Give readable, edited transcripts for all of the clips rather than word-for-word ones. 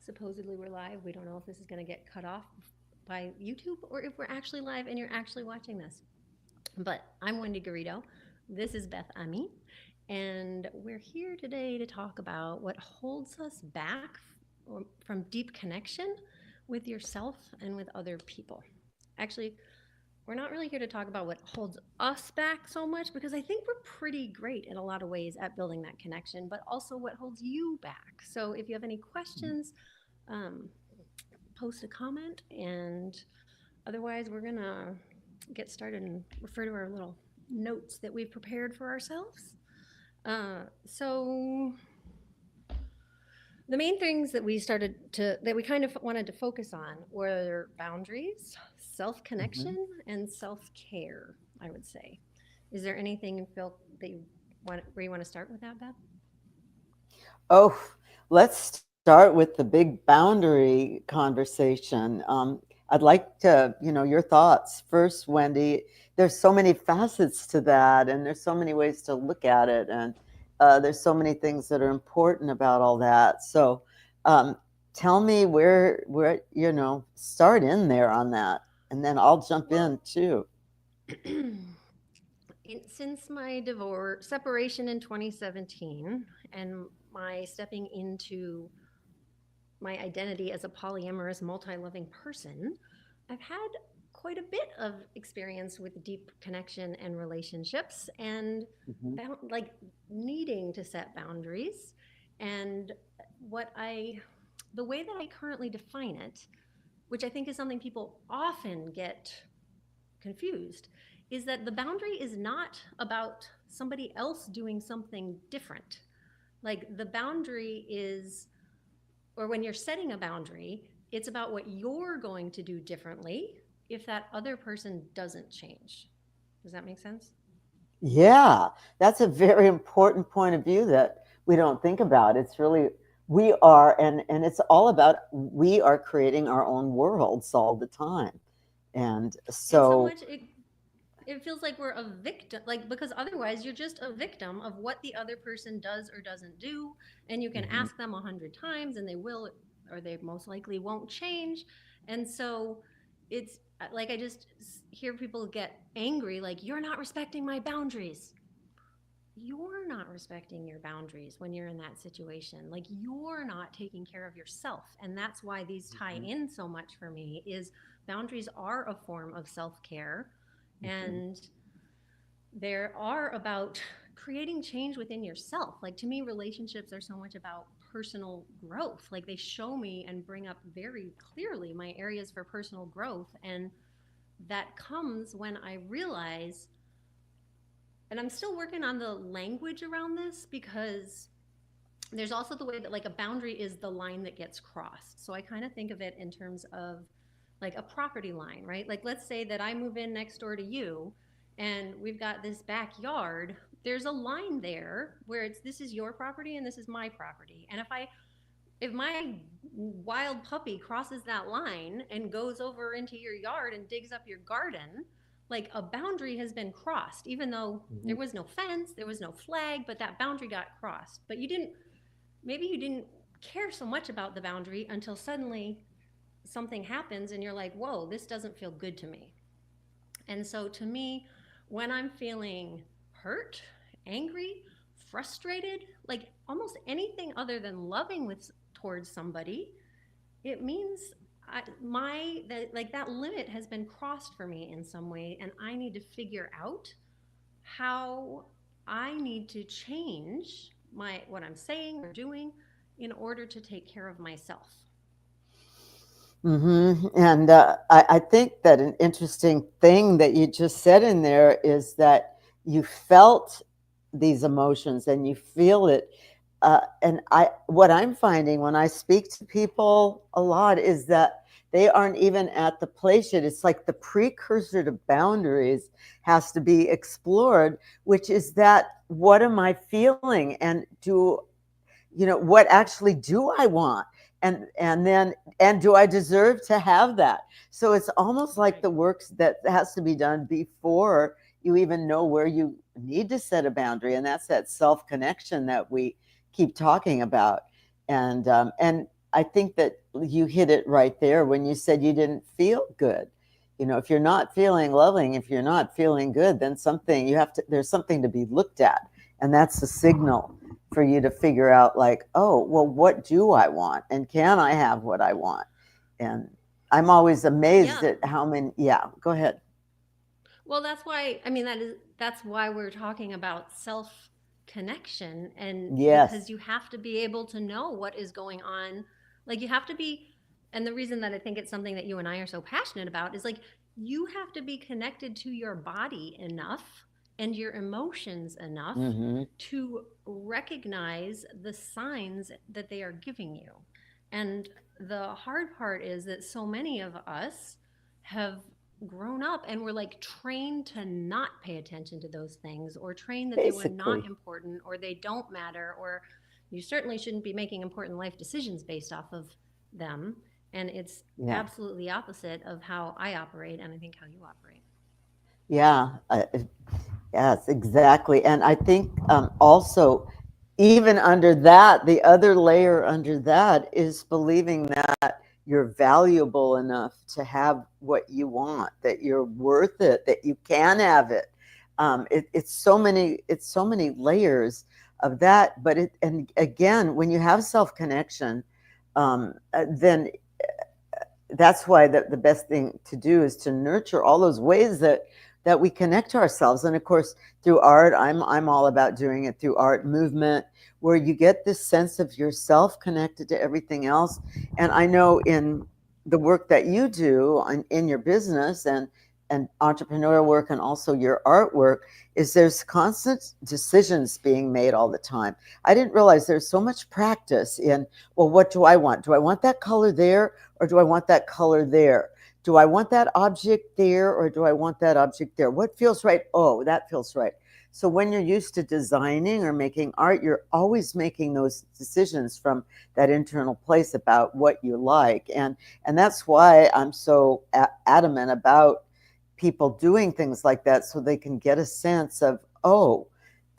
Supposedly we're live. We don't know if this is going to get cut off by YouTube or if we're actually live and you're actually watching this. But I'm Wendy Garrido. This is Beth Ami. And we're here today to talk about what holds us back from deep connection with yourself and with other people. Actually, we're not really here to talk about what holds us back so much because I think we're pretty great in a lot of ways at building that connection, but also what holds you back. So if you have any questions, um, post a comment, and otherwise, we're gonna get started and refer to our little notes that we've prepared for ourselves. So the main things that we kind of wanted to focus on were boundaries, self Mhm. connection, and self care. I would say. Is there anything you feel that where you want to start with that, Beth? Oh, let's start with the big boundary conversation. I'd like to, your thoughts first, Wendy. There's so many facets to that, and there's so many ways to look at it, and there's so many things that are important about all that. So, um, tell me start in there on that, and then I'll jump Well, in too. since my divorce separation in 2017 and my stepping into my identity as a polyamorous, multi loving person, I've had quite a bit of experience with deep connection and relationships and Mhm. like needing to set boundaries. And what I, the way that I currently define it, which I think is something people often get confused, is that the boundary is not about somebody else doing something different. Like the boundary is, or when you're setting a boundary, it's about what you're going to do differently if that other person doesn't change. Does that make sense? Yeah, that's a very important point of view that we don't think about. It's really we are, and it's all about we are creating our own worlds all the time. And And so so, much it feels like we're a victim, like, because otherwise you're just a victim of what the other person does or doesn't do, and you can mhm, ask them 100 times and they will, or they most likely won't change. And so it's like I just hear people get angry, like, you're not respecting my boundaries. You're not respecting your boundaries when you're in that situation. Like, you're not taking care of yourself, and that's why these tie mhm, in so much for me. Is boundaries are a form of self-care, mhm. and there are about creating change within yourself. Like, to me, relationships are so much about personal growth. Like, they show me and bring up very clearly my areas for personal growth, and that comes when I realize, and I'm still working on the language around this, because there's also the way that, like, a boundary is the line that gets crossed. So I kind of think of it in terms of like a property line, right? Like, let's say that I move in next door to you and we've got this backyard. There's a line there where it's, this is your property and this is my property. And if my wild puppy crosses that line and goes over into your yard and digs up your garden, like, a boundary has been crossed, even though there Mhm. was no fence, there was no flag, but that boundary got crossed. But maybe you didn't care so much about the boundary until suddenly something happens and you're like, whoa, this doesn't feel good to me. And so, to me, when I'm feeling hurt, angry, frustrated, like almost anything other than loving with towards somebody, it means that limit has been crossed for me in some way, and I need to figure out how I need to change my what I'm saying or doing in order to take care of myself. And I think that an interesting thing that you just said in there is that you felt these emotions and you feel it. What I'm finding when I speak to people a lot is that they aren't even at the place yet. It's like the precursor to boundaries has to be explored, which is that what am I feeling? And what actually do I want? And do I deserve to have that? So it's almost like Right. the work that has to be done before you even know where you need to set a boundary, and that's that self connection that we keep talking about. And I think that you hit it right there when you said you didn't feel good. You know, if you're not feeling loving, if you're not feeling good, then something you have to, there's something to be looked at. And that's a signal for you to figure out, like, oh, well, what do I want? And can I have what I want? And I'm always amazed Yeah. at how many, yeah, go ahead. Well, that's why, I mean, that's why we're talking about self connection, and because Yes, you have to be able to know what is going on. Like you have to be, and the reason that I think it's something that you and I are so passionate about is like you have to be connected to your body enough and your emotions enough mm-hmm, to recognize the signs that they are giving you. And the hard part is that so many of us have grown up and were like trained to not pay attention to those things, or trained that they were not basically, important or they don't matter, or you certainly shouldn't be making important life decisions based off of them. And it's yeah. absolutely opposite of how I operate, and I think how you operate. Yeah, yes, exactly. And I think also, even under that, the other layer under that is believing that you're valuable enough to have what you want, that you're worth it, that you can have it. It's so many layers of that. But it, and again, when you have self connection, then that's why the best thing to do is to nurture all those ways that we connect to ourselves. And of course, through art, I'm all about doing it through art movement, where you get this sense of yourself connected to everything else. And I know in the work that you do in your business and entrepreneurial work, and also your artwork, is there's constant decisions being made all the time. I didn't realize there's so much practice in, well, what do I want? Do I want that color there, or do I want that color there? Do I want that object there, or do I want that object there? What feels right? Oh, that feels right. So when you're used to designing or making art, you're always making those decisions from that internal place about what you like. And that's why I'm so adamant about people doing things like that, so they can get a sense of, oh,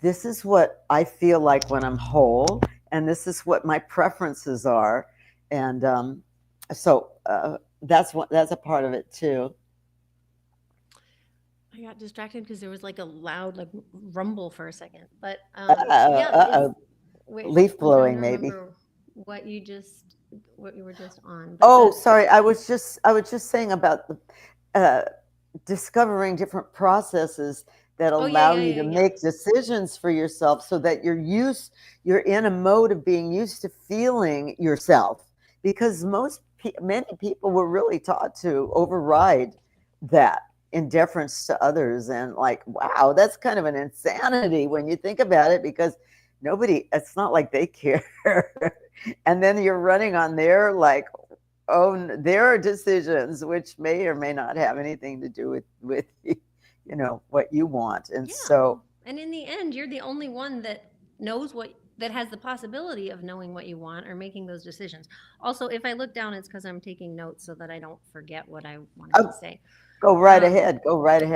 this is what I feel like when I'm whole, and this is what my preferences are. And so that's a part of it too. I got distracted because there was like a loud like rumble for a second. But yeah, is Uh-oh. wait, Leaf I'm trying blowing to maybe. remember what you were just on. But Oh, the sorry. I was just saying about the uh, discovering different processes that oh yeah, allow yeah, you yeah, to yeah. make decisions for yourself, so that you're in a mode of being used to feeling yourself, because many people were really taught to override that in deference to others. And like, wow, that's kind of an insanity when you think about it, because nobody, it's not like they care. And then you're running on their, like, own their decisions, which may or may not have anything to do with what you want. And Yeah. so, And in the end, you're the only one that knows what that has the possibility of knowing what you want or making those decisions. Also, if I look down, it's because I'm taking notes so that I don't forget what I wanted to oh, say. Um, go right ahead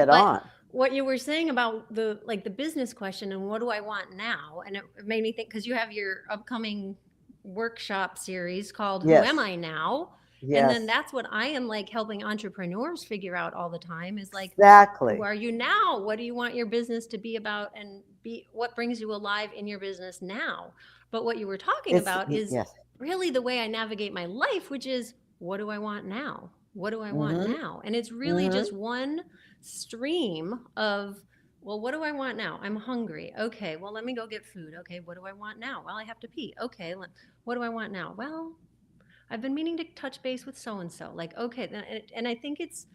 but on. what you were saying about the like the business question and what do I want now, and it made me think because you have your upcoming workshop series called Who Am Yes, I Now? And then yes, that's what I am like helping entrepreneurs figure out all the time is like, who exactly. are you now? What do you want your business to be about, and be what brings you alive in your business now? But what you were talking It's about is yes. really the way I navigate my life, which is what do I want now? What do I want Mm-hmm. now? And it's really Mm-hmm. just one stream of, well, what do I want now? I'm hungry. Okay, well, let me go get food. Okay, what do I want now? Well, I have to pee. Okay, what do I want now? Well, I've been meaning to touch base with so and so. Like, okay, and I think it's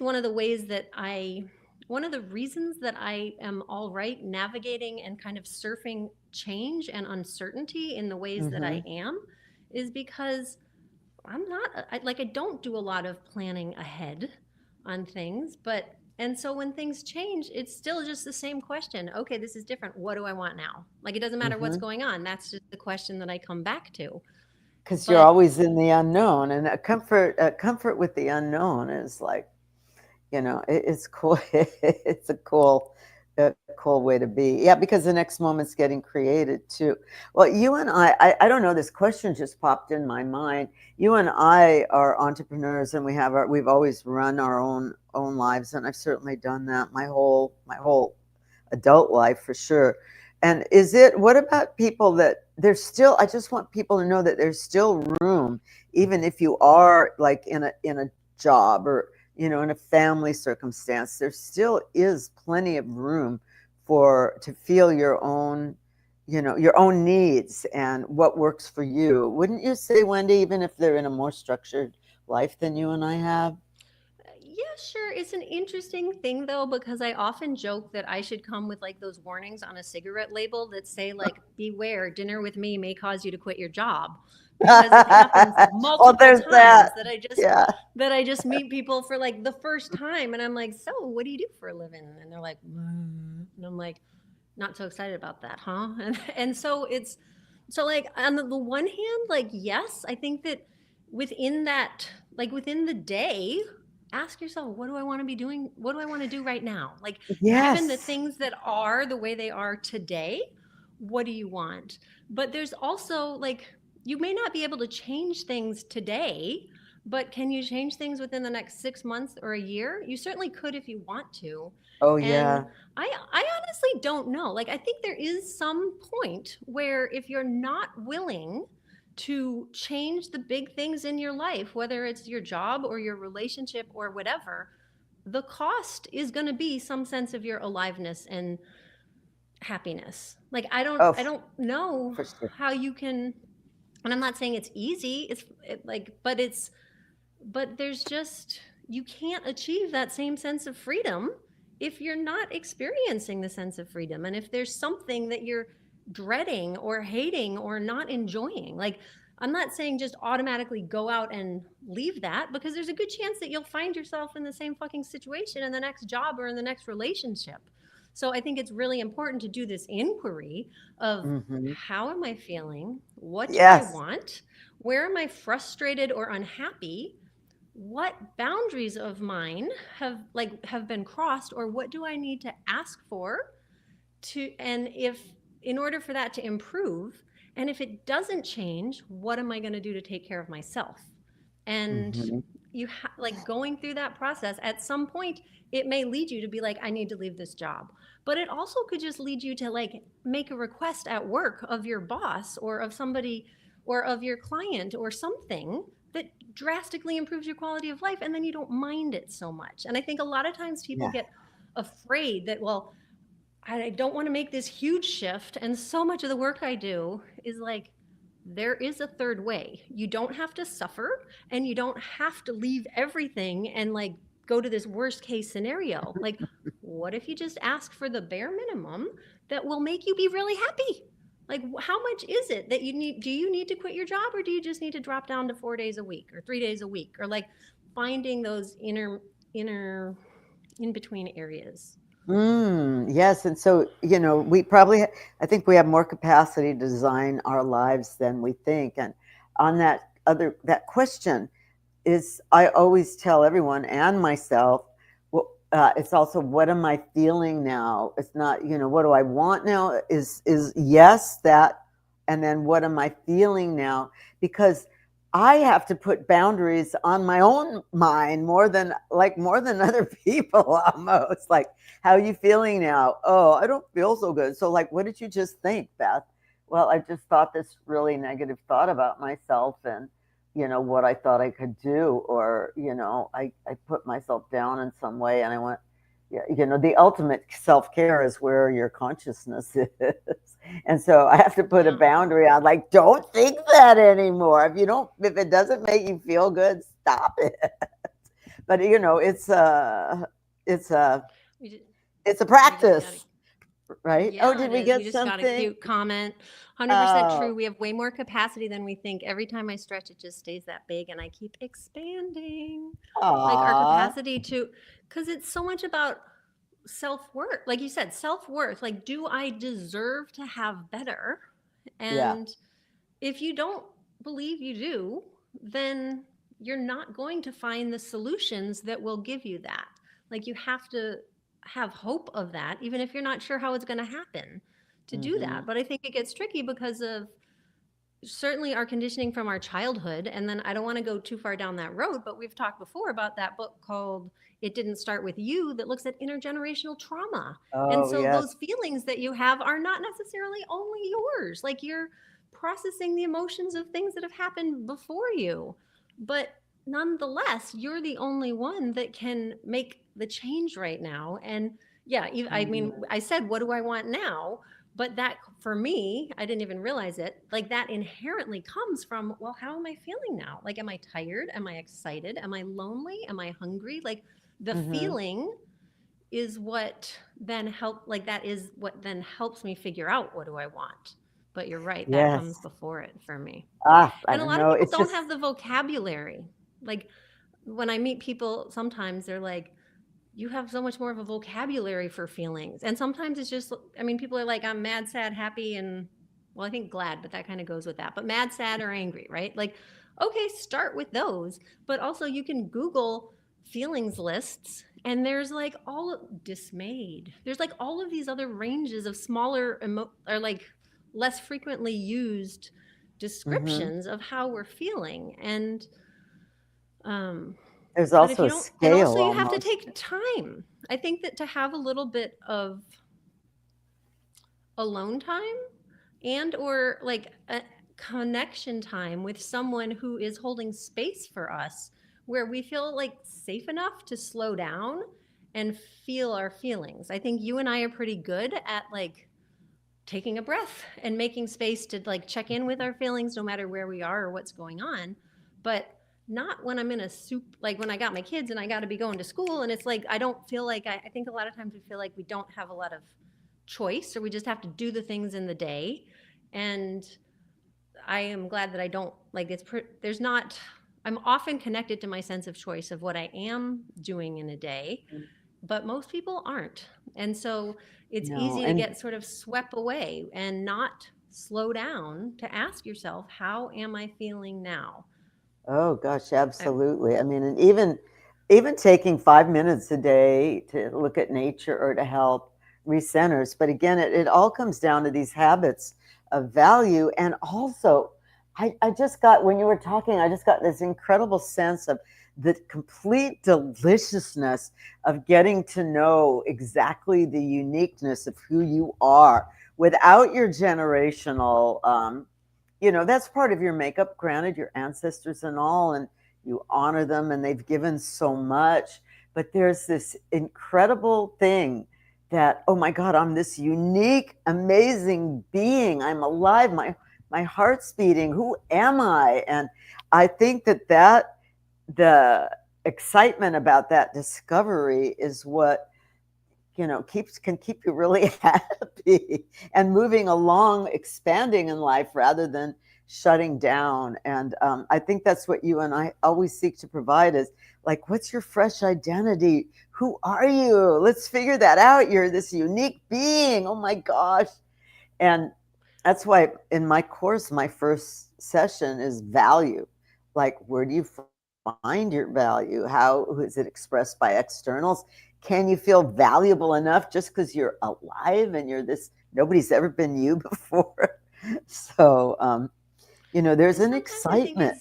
one of the ways that one of the reasons that I am all right navigating and kind of surfing change and uncertainty in the ways that I Mm-hmm. am is because I'm not like I don't do a lot of planning ahead on things, but and so when things change, it's still just the same question. Okay, this is different. What do I want now? Like it doesn't matter what's Mm-hmm. going on. That's just the question that I come back to. Because you're But always in the unknown, and a comfort with the unknown is like, it's cool. It's a cool a cool way to be. Yeah, because the next moment's getting created too. Well, you and I don't know, this question just popped in my mind. You and I are entrepreneurs, and we've always run our own lives, and I've certainly done that my whole adult life for sure. And what about people that there's still, I just want people to know that there's still room, even if you are like in a job, or, in a family circumstance, there still is plenty of room to feel your own needs and what works for you. Wouldn't you say, Wendy, even if they're in a more structured life than you and I have? Yeah, sure. It's an interesting thing though, because I often joke that I should come with like those warnings on a cigarette label that say like, beware, dinner with me may cause you to quit your job. Because it happens Well, multiple there's that. times that I just Yeah. that I just meet people for like the first time and I'm like, so what do you do for a living? And they're like, and I'm like, not so excited about that, huh? And so it's so like on the one hand, like yes, I think that within that, like within the day, ask yourself, what do I want to be doing? What do I want to do right now? Like given the Yes. things that are the way they are today, what do you want? But there's also like you may not be able to change things today, but can you change things within the next 6 months or a year? You certainly could if you want to. Oh, And yeah. I honestly don't know. Like I think there is some point where if you're not willing to change the big things in your life, whether it's your job or your relationship or whatever, the cost is going to be some sense of your aliveness and happiness. Like Oh, I don't know for sure. how you can, and I'm not saying it's easy. But there's just, you can't achieve that same sense of freedom if you're not experiencing the sense of freedom. And if there's something that you're dreading or hating or not enjoying, like, I'm not saying just automatically go out and leave that because there's a good chance that you'll find yourself in the same fucking situation in the next job or in the next relationship. So I think it's really important to do this inquiry of Hmm. how am I feeling? What do I Yes. want? Where am I frustrated or unhappy? What boundaries of mine have been crossed, or what do I need to ask for to, and if, in order for that to improve, and if it doesn't change, what am I going to do to take care of myself? And Hmm. like going through that process at some point, it may lead you to be like, I need to leave this job, but it also could just lead you to like make a request at work of your boss or of somebody or of your client or something that drastically improves your quality of life, and then you don't mind it so much. And I think a lot of times people Yeah. get afraid that, well, I don't want to make this huge shift. And so much of the work I do is like, there is a third way. You don't have to suffer and you don't have to leave everything and like go to this worst case scenario. Like, what if you just ask for the bare minimum that will make you be really happy? Like, how much is it that you need? Do you need to quit your job or do you just need to drop down to 4 days a week or 3 days a week, or like finding those inner in between areas? Yes, and so, I think we have more capacity to design our lives than we think. And on that question is, I always tell everyone and myself, well, it's also, what am I feeling now? It's not, what do I want now? Is yes, that, and then what am I feeling now? Because I have to put boundaries on my own mind more than other people almost. Like, how are you feeling now? Oh, I don't feel so good. So, like, what did you just think, Beth? Well, I just thought this really negative thought about myself, and what I thought I could do, or I put myself down in some way, and I went, yeah, the ultimate self-care is where your consciousness is. And so I have to put a Yeah. boundary on, like, don't think that anymore. If it doesn't make you feel good, stop it. But it's a We just, it's a we just got to. practice, right? Oh, Yeah, did it we is. We get just got a something? cute comment. 100% Oh, true. We have way more capacity than we think. Every time I stretch, it just stays that big, and I keep expanding. Like our aw, capacity to, because it's so much about self worth. Like you said, self worth. Like, do I deserve to have better? yeah, And if you don't believe you do, then you're not going to find the solutions that will give you that. Like, you have to. have hope of that, even if you're not sure how it's going to happen, to do that. Mhm. But I think it gets tricky because of certainly our conditioning from our childhood. And then I don't want to go too far down that road, but we've talked before about that book called It Didn't Start With You, that looks at intergenerational trauma. And Oh, so yes. those feelings that you have are not necessarily only yours. Like you're processing the emotions of things that have happened before you. But nonetheless, you're the only one that can make the change right now. And yeah, I mean, Mhm. I said, what do I want now? But that, for me, I didn't even realize it. Like that inherently comes from, well, how am I feeling now? Like, am I tired? Am I excited? Am I lonely? Am I hungry? Like, the Mhm. feeling is what then like, that is what then helps me figure out what do I want. But you're right, that comes Yes. before it for me. I And a don't lot of know. people It's don't just have the vocabulary. Like, when I meet people, sometimes they're like, you have so much more of a vocabulary for feelings. And sometimes it's just, I mean, people are like, I'm mad, sad, happy, and well, I think glad, but that kind of goes with that. But mad, sad, or angry, right? Like, okay, start with those. But also, you can Google feelings lists, and there's like all dismayed. There's like all of these other ranges of smaller, or like less frequently used mhm. descriptions of how we're feeling. Um, There's but if also you a don't, and scale also you have to almost. take time. I think that to have a little bit of alone time and or like a connection time with someone who is holding space for us where we feel like safe enough to slow down and feel our feelings. I think you and I are pretty good at like taking a breath and making space to like check in with our feelings no matter where we are or what's going on. But not when I'm in a soup, like when I got my kids and I got to be going to school. And it's like, I don't feel like, I think a lot of times we feel like we don't have a lot of choice or we just have to do the things in the day. And I am glad that I don't like there's not, I'm often connected to my sense of choice of what I am doing in a day, but most people aren't. And so it's No, easy to and get sort of swept away and not slow down to ask yourself, how am I feeling now? oh gosh, I, absolutely. I mean, and even taking 5 minutes a day to look at nature or to help recenters, but again, it all comes down to these habits of value. And also, I just got when you were talking, I just got this incredible sense of the complete deliciousness of getting to know exactly the uniqueness of who you are without your generational that's part of your makeup, granted, your ancestors and all, and you honor them and they've given so much. But there's this incredible thing that, oh my God, I'm this unique, amazing being. I'm alive. My heart's beating. Who am I? And I think that the excitement about that discovery is what keeps can keep you really happy and moving along, expanding in life rather than shutting down. And I think that's what you and I always seek to provide is like, what's your fresh identity? Who are you? Let's figure that out. You're this unique being. Oh my gosh. And that's why in my course, my first session is value. Like, where do you find your value? How is it expressed by externals? Can you feel valuable enough just because you're alive and you're this? Nobody's ever been you before. So, there's and an excitement.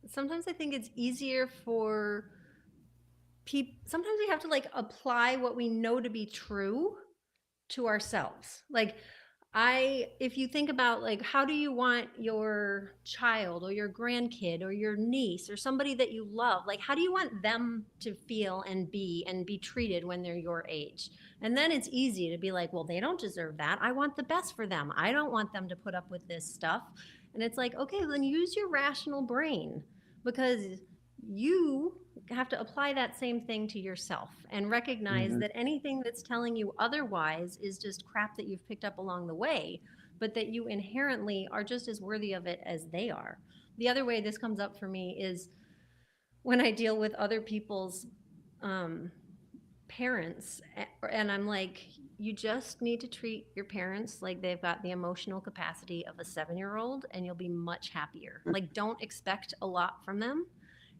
sometimes I think it's easier for people. Sometimes we have to like apply what we know to be true to ourselves. Like if you think about like how do you want your child or your grandkid or your niece or somebody that you love, like how do you want them to feel and be treated when they're your age? And then it's easy to be like, well, they don't deserve that. I want the best for them. I don't want them to put up with this stuff. And it's like, okay, then use your rational brain because you have to apply that same thing to yourself and recognize Mhm. that anything that's telling you otherwise is just crap that you've picked up along the way, but that you inherently are just as worthy of it as they are. The other way this comes up for me is when I deal with other people's um, parents, and I'm like, you just need to treat your parents like they've got the emotional capacity of a 7-year old, and you'll be much happier. Like, don't expect a lot from them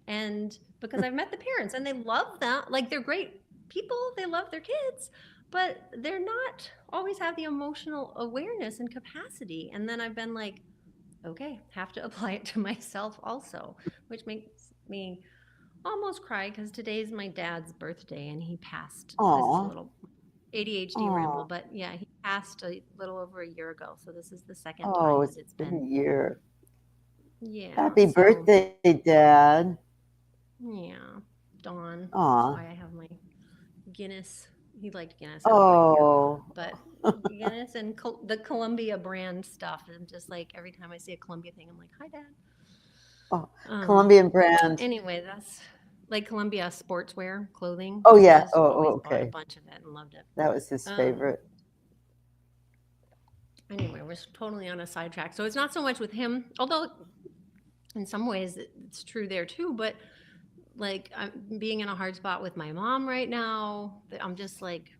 and because I've met the parents and they love that. Like they're great. people, they love their kids, but they're not always have the emotional awareness and capacity. And then I've been like, okay, have to apply it to myself also, which makes me almost cry because today's my dad's birthday and he passed. This is a Aw, little ADHD ramble, aw. but yeah, he passed a little over a year ago. So this is the second Oh, time that it's it's been a been, year. yeah. Happy So birthday, Dad. yeah, Dawn. That's Aw. why I have my Guinness. He liked Guinness. I was like, yeah, Oh. but Guinness and the Columbia brand stuff. And just like every time I see a Columbia thing, I'm like, hi, Dad. Oh, Um. Colombian brand. Anyway, that's like Columbia sportswear clothing. Oh, He yeah. just Oh, always bought a okay. bunch of it and loved it. That was his Um. favorite. Anyway, we're totally on a sidetrack. So it's not so much with him, although in some ways it's true there too. But like I'm being in a hard spot with my mom right now. I'm just like,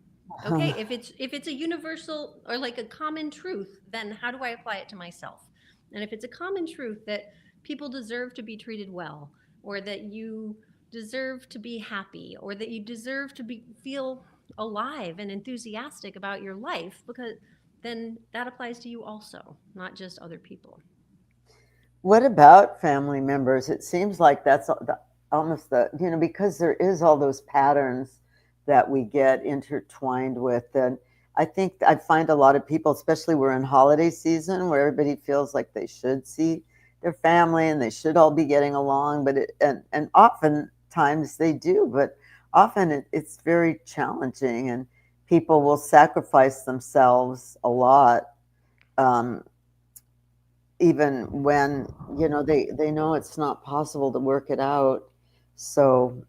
okay, if it's a universal or like a common truth, then how do I apply it to myself? And if it's a common truth that people deserve to be treated well, or that you deserve to be happy, or that you deserve to be feel alive and enthusiastic about your life, because then that applies to you also, not just other people. What about family members? It seems like that's almost because there is all those patterns that we get intertwined with. And I think I find a lot of people, especially we're in holiday season, where everybody feels like they should see their family and they should all be getting along. But and oftentimes they do, but often it's very challenging, and people will sacrifice themselves a lot. Um, Even when they know it's not possible to work it out. So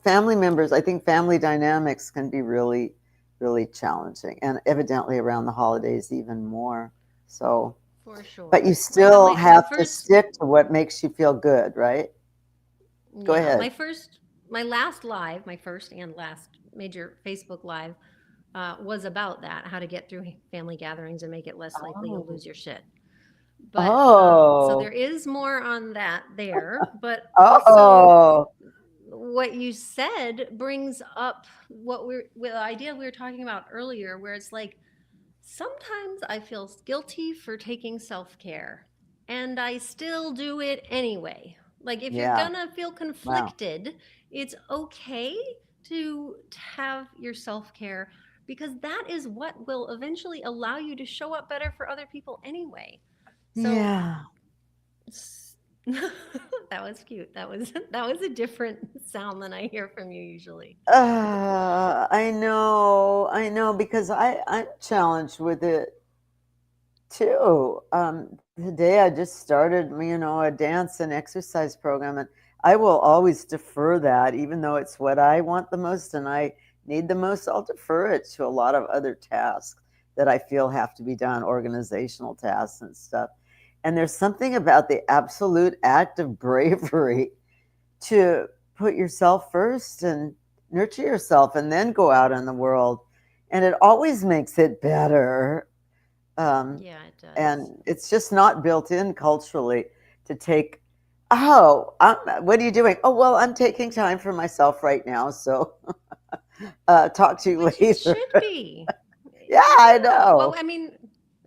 family members, I think family dynamics can be really really challenging, and evidently around the holidays even more so. For But you sure. I have still my have to first. stick to what makes you feel good, right? Go Yeah, ahead. my last live, my first and last major Facebook live, was about that, how to get through family gatherings and make it less likely you'll Oh, lose your shit. But so there oh, is more on that there, but also oh, what you said brings up the idea we were talking about earlier, where it's like sometimes I feel guilty for taking self care, and I still do it anyway. Like, if you're yeah, gonna feel wow, conflicted, it's okay to have your self care, because that is what will eventually allow you to show up better for other people anyway. So, yeah. that was cute. That was a different sound than I hear from you usually. I know, because I'm challenged with it too. Today I just started, a dance and exercise program, and I will always defer that, even though it's what I want the most and I need the most. I'll defer it to a lot of other tasks that I feel have to be done, organizational tasks and stuff. And there's something about the absolute act of bravery to put yourself first and nurture yourself and then go out in the world. And it always makes it better. Um, Yeah, it does. and it's just not built in culturally to take, oh, what are you doing? Oh, well, I'm taking time for myself right now. So talk to you Which it later. should be. Yeah, I Yeah. Well, know. I mean,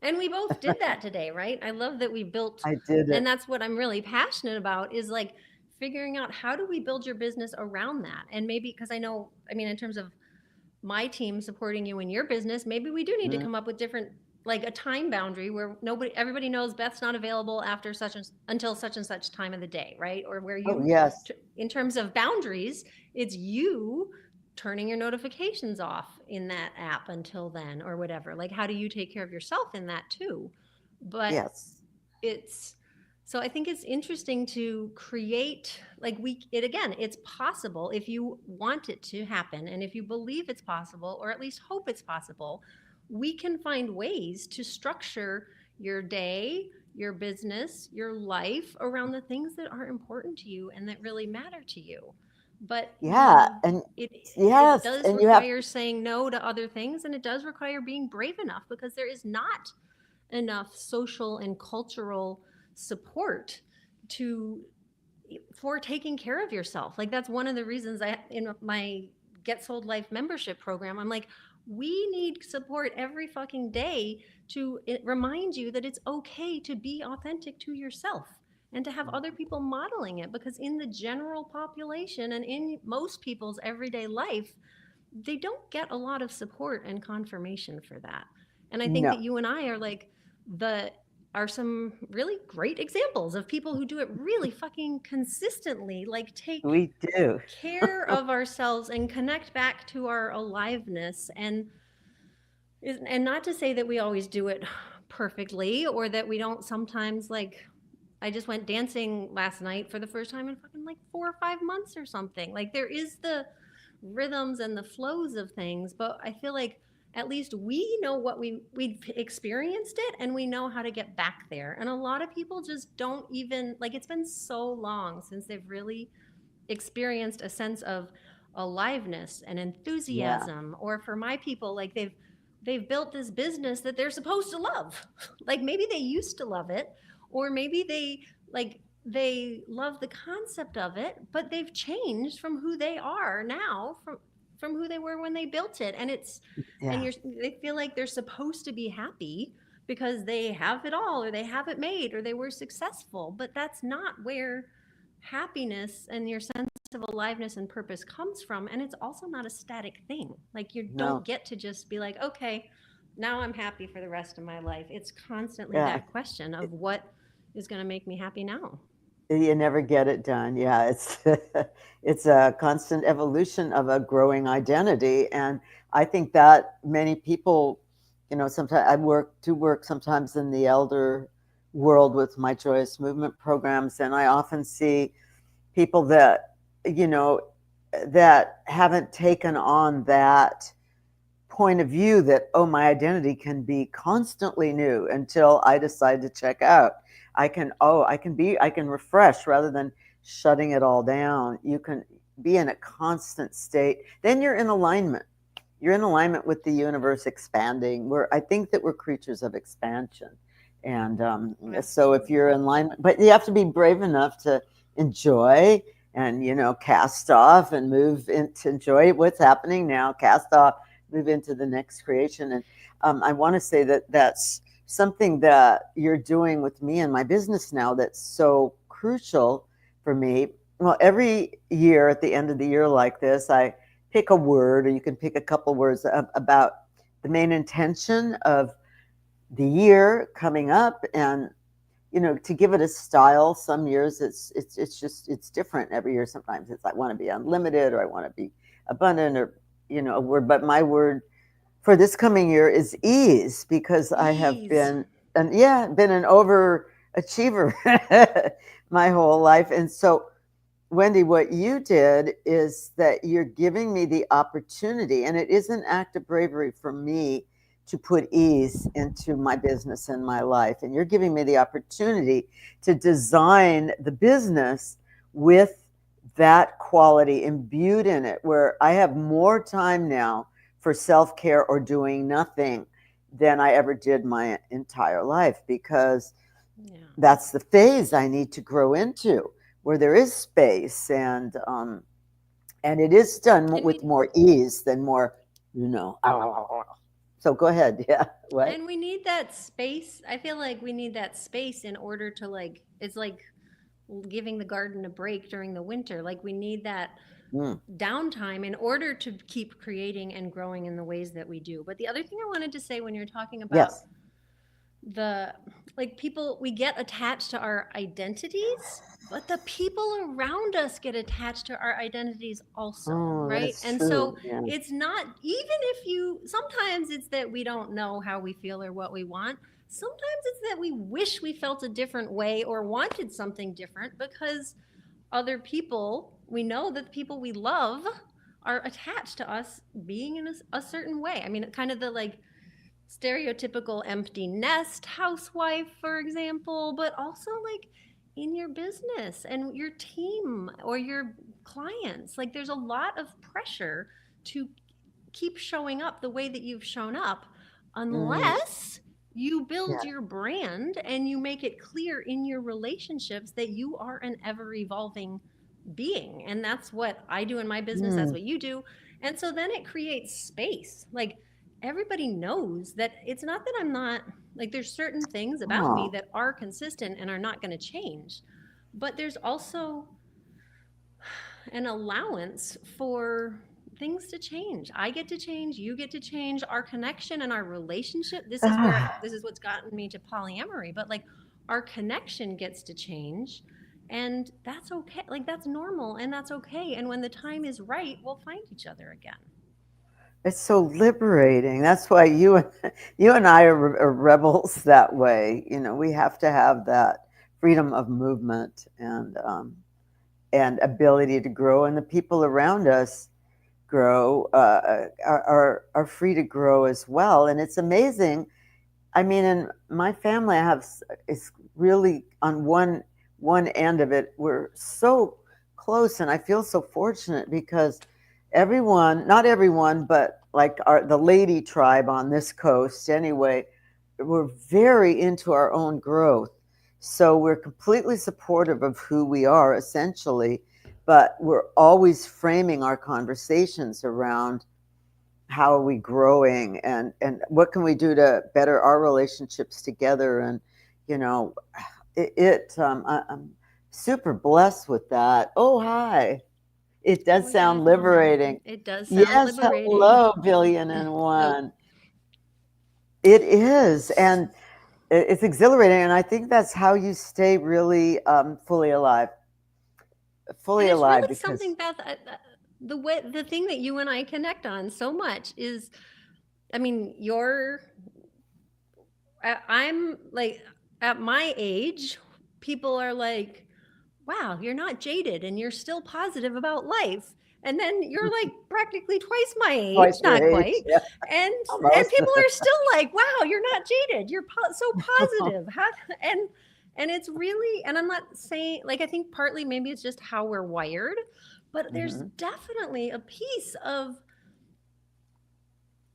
and we both did that today, right? I love that we built, I did and it. that's what I'm really passionate about, is like figuring out how do we build your business around that. And maybe because I know, I mean, in terms of my team supporting you in your business, maybe we do need to Mm. come up with different, like a time boundary where everybody knows Beth's not available after such and until such and such time of the day, right? Or where Oh, you, yes. in terms of boundaries, it's you turning your notifications off in that app until then, or whatever. Like, how do you take care of yourself in that too? But Yes. it's so I think it's interesting to create, like, it again, it's possible if you want it to happen, and if you believe it's possible, or at least hope it's possible. We can find ways to structure your day, your business, your life around the things that are important to you and that really matter to you. But Yeah. And it yes. does And you have, require saying no to other things, and it does require being brave enough, because there is not enough social and cultural support to for taking care of yourself. Like, that's one of the reasons I in my Get Sold Life membership program. I'm like, we need support every fucking day to remind you that it's okay to be authentic to yourself and to have other people modeling it, because in the general population and in most people's everyday life, they don't get a lot of support and confirmation for that. And I think that No, you and I are like the are some really great examples of people who do it really fucking consistently, like take we do. care of ourselves and connect back to our aliveness. And not to say that we always do it perfectly, or that we don't sometimes, like, I just went dancing last night for the first time in fucking like 4 or 5 months or something. Like, there is the rhythms and the flows of things, but I feel like at least we know what we've experienced it, and we know how to get back there. And a lot of people just don't even, like, it's been so long since they've really experienced a sense of aliveness and Yeah, enthusiasm. Or for my people, like, they've built this business that they're supposed to love. Like, maybe they used to love it, or maybe they love the concept of it, but they've changed from who they are now from who they were when they built it. And it's and yeah, they feel like they're supposed to be happy because they have it all, or they have it made, or they were successful. But that's not where happiness and your sense of aliveness and purpose comes from. And it's also not a static thing. Like, you don't no, get to just be like, okay, now I'm happy for the rest of my life. It's constantly yeah. that question of what is going to make me happy now. You never get it done. Yeah, it's it's a constant evolution of a growing identity, and I think that many people, sometimes I work sometimes in the elder world with my joyous movement programs, and I often see people that you know that haven't taken on that point of view that, oh, my identity can be constantly new until I decide to check out. I can refresh rather than shutting it all down. You can be in a constant state, then you're in alignment with the universe expanding. I think that we're creatures of expansion, and so if you're in Absolutely. alignment, but you have to be brave enough to enjoy and cast off and move into enjoy what's happening now, cast off, move into the next creation. And I want to say that that's something that you're doing with me and my business now that's so crucial for me. Well, every year at the end of the year like this, I pick a word, or you can pick a couple words about the main intention of the year coming up, and to give it a style. Some years it's different every year. Sometimes it's I want to be unlimited, or I want to be abundant, or a word. But my word for this coming year is ease, because I have Ease. been an overachiever my whole life. And so, Wendy, what you did is that you're giving me the opportunity, and it is an act of bravery for me to put ease into my business and my life. And you're giving me the opportunity to design the business with that quality imbued in it, where I have more time now for self care or doing nothing than I ever did my entire life, because Yeah. that's the phase I need to grow into, where there is space, and it is done And with we more ease than more, So go ahead. Yeah. What? and we need that space. I feel like we need that space in order to, like, it's like giving the garden a break during the winter. Like, we need that Mm, downtime in order to keep creating and growing in the ways that we do. But the other thing I wanted to say, when you're talking about yes. the, like, people, we get attached to our identities, but the people around us get attached to our identities also, Oh, right? that's And so true. Yeah. it's not, even if you, sometimes it's that we don't know how we feel or what we want. Sometimes it's that we wish we felt a different way or wanted something different, because other people, we know that the people we love are attached to us being in a certain way. I mean, kind of the, like, stereotypical empty nest housewife, for example, but also, like, in your business and your team or your clients. Like, there's a lot of pressure to keep showing up the way that you've shown up, Mm, unless you build yeah. your brand and you make it clear in your relationships that you are an ever evolving being. And that's what I do in my business. That's Mm, what you do. And so then it creates space. Like everybody knows that it's not that I'm not, like, there's certain things about me Oh, that are consistent and are not going to change. But there's also an allowance for things to change. I get to change, you get to change, our connection and our relationship. This is what's gotten me to polyamory, but like our connection gets to change, and that's okay. Like that's normal and that's okay. And when the time is right, we'll find each other again. it's so liberating. That's why you and I are rebels that way. You know, we have to have that freedom of movement and ability to grow, and the people around us grow are free to grow as well. And it's amazing. I mean, in my family, I have it's really on one end of it. We're so close, and I feel so fortunate because everyone, not everyone, but like the lady tribe on this coast, anyway, we're very into our own growth. So we're completely supportive of who we are, essentially, but we're always framing our conversations around how are we growing and what can we do to better our relationships together. And you know I'm super blessed with that. Oh, hi. It Oh does my God, sound Wendy. liberating. It does sound Yes, liberating. hello, billion and Oh, one. It is, and it's exhilarating, and I think that's how you stay really and fully it's alive really because something, Beth. The thing that you and I connect on so much is, I mean, I'm like, at my age, people are like, wow, you're not jaded and you're still positive about life. And then you're like practically twice my age, twice your not age. quite. Yeah, And almost. people are still like, wow, you're not jaded. You're so positive. How, and and it's really, and I'm not saying, like, I think partly maybe it's just how we're wired, but there's Hmm. definitely a piece of,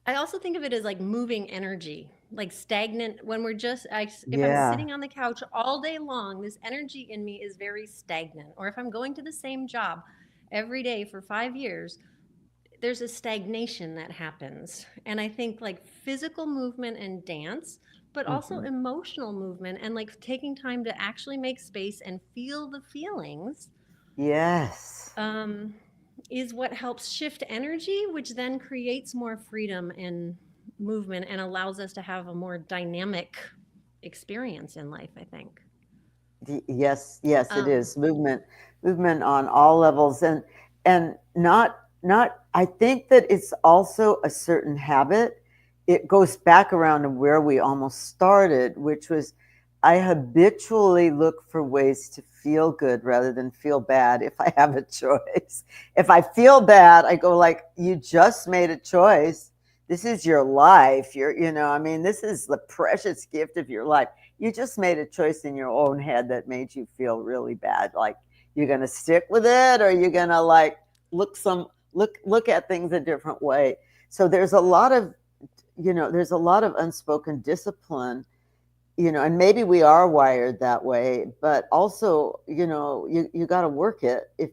I also think of it as like moving energy, like stagnant. When we're just, if I'm Yeah. sitting on the couch all day long, this energy in me is very stagnant. Or if I'm going to the same job every day for 5 years, there's a stagnation that happens. And I think like physical movement and dance, but also Hmm. emotional movement and like taking time to actually make space and feel the feelings, Yes. um, is what helps shift energy, which then creates more freedom and movement and allows us to have a more dynamic experience in life, I think. Yes, yes, it Um, is movement on all levels, and not. I think that it's also a certain habit. It goes back around to where we almost started, which was I habitually look for ways to feel good rather than feel bad if I have a choice. If I feel bad, I go like, you just made a choice. This is your life. I mean, this is the precious gift of your life. You just made a choice in your own head that made you feel really bad. Like you're gonna stick with it, or you're gonna like look at things a different way. So there's a lot of unspoken discipline, and maybe we are wired that way, but also, you got to work it if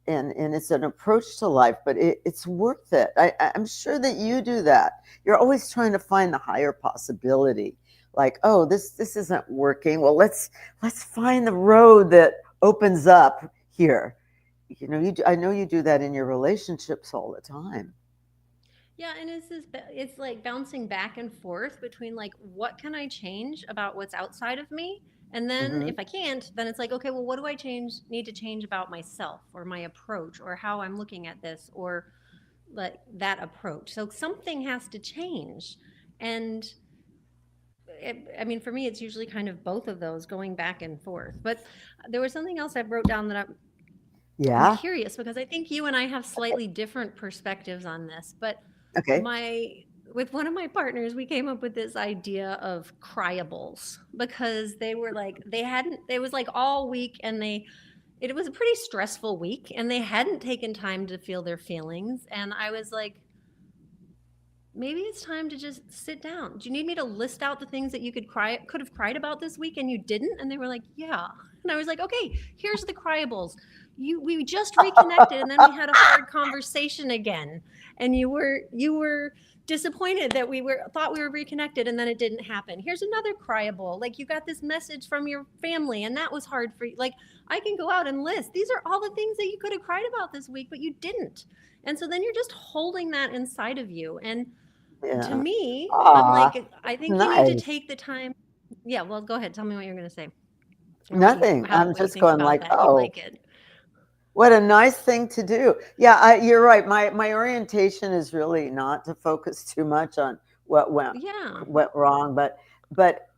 and it's an approach to life, but it's worth it. I'm sure that you do that. You're always trying to find the higher possibility. Like, oh, this isn't working. Well, let's find the road that opens up here. I know you do that in your relationships all the time. yeah, and it's like bouncing back and forth between like what can I change about what's outside of me? And then Hmm. if I can't, then it's like, okay, well, what do I need to change about myself or my approach or how I'm looking at this or like that approach. So something has to change. And I mean, for me, it's usually kind of both of those going back and forth. But there was something else I wrote down that I'm Yeah. curious because I think you and I have slightly different perspectives on this. But Okay. my with one of my partners, we came up with this idea of cryables because they were like they hadn't. It was like all week, and it was a pretty stressful week, and they hadn't taken time to feel their feelings. And I was like, maybe it's time to just sit down. Do you need me to list out the things that you could have cried about this week and you didn't? And they were like, yeah. And I was like, okay, here's the cryables. We just reconnected and then we had a hard conversation again. And you were disappointed that we were thought we were reconnected and then it didn't happen. Here's another cryable. Like you got this message from your family and that was hard for you. Like I can go out and list. These are all the things that you could have cried about this week, but you didn't. And so then you're just holding that inside of you. And to Yeah. me, I'm Aw, like, I that's think you need to nice. take the time. Yeah, well, go ahead. Tell me what you're going to say, or Nothing. I'm what you just think going about like, that. If you oh, like it. what a nice thing to do. Yeah, you're right. My orientation is really not to focus too much on what Yeah. went wrong, but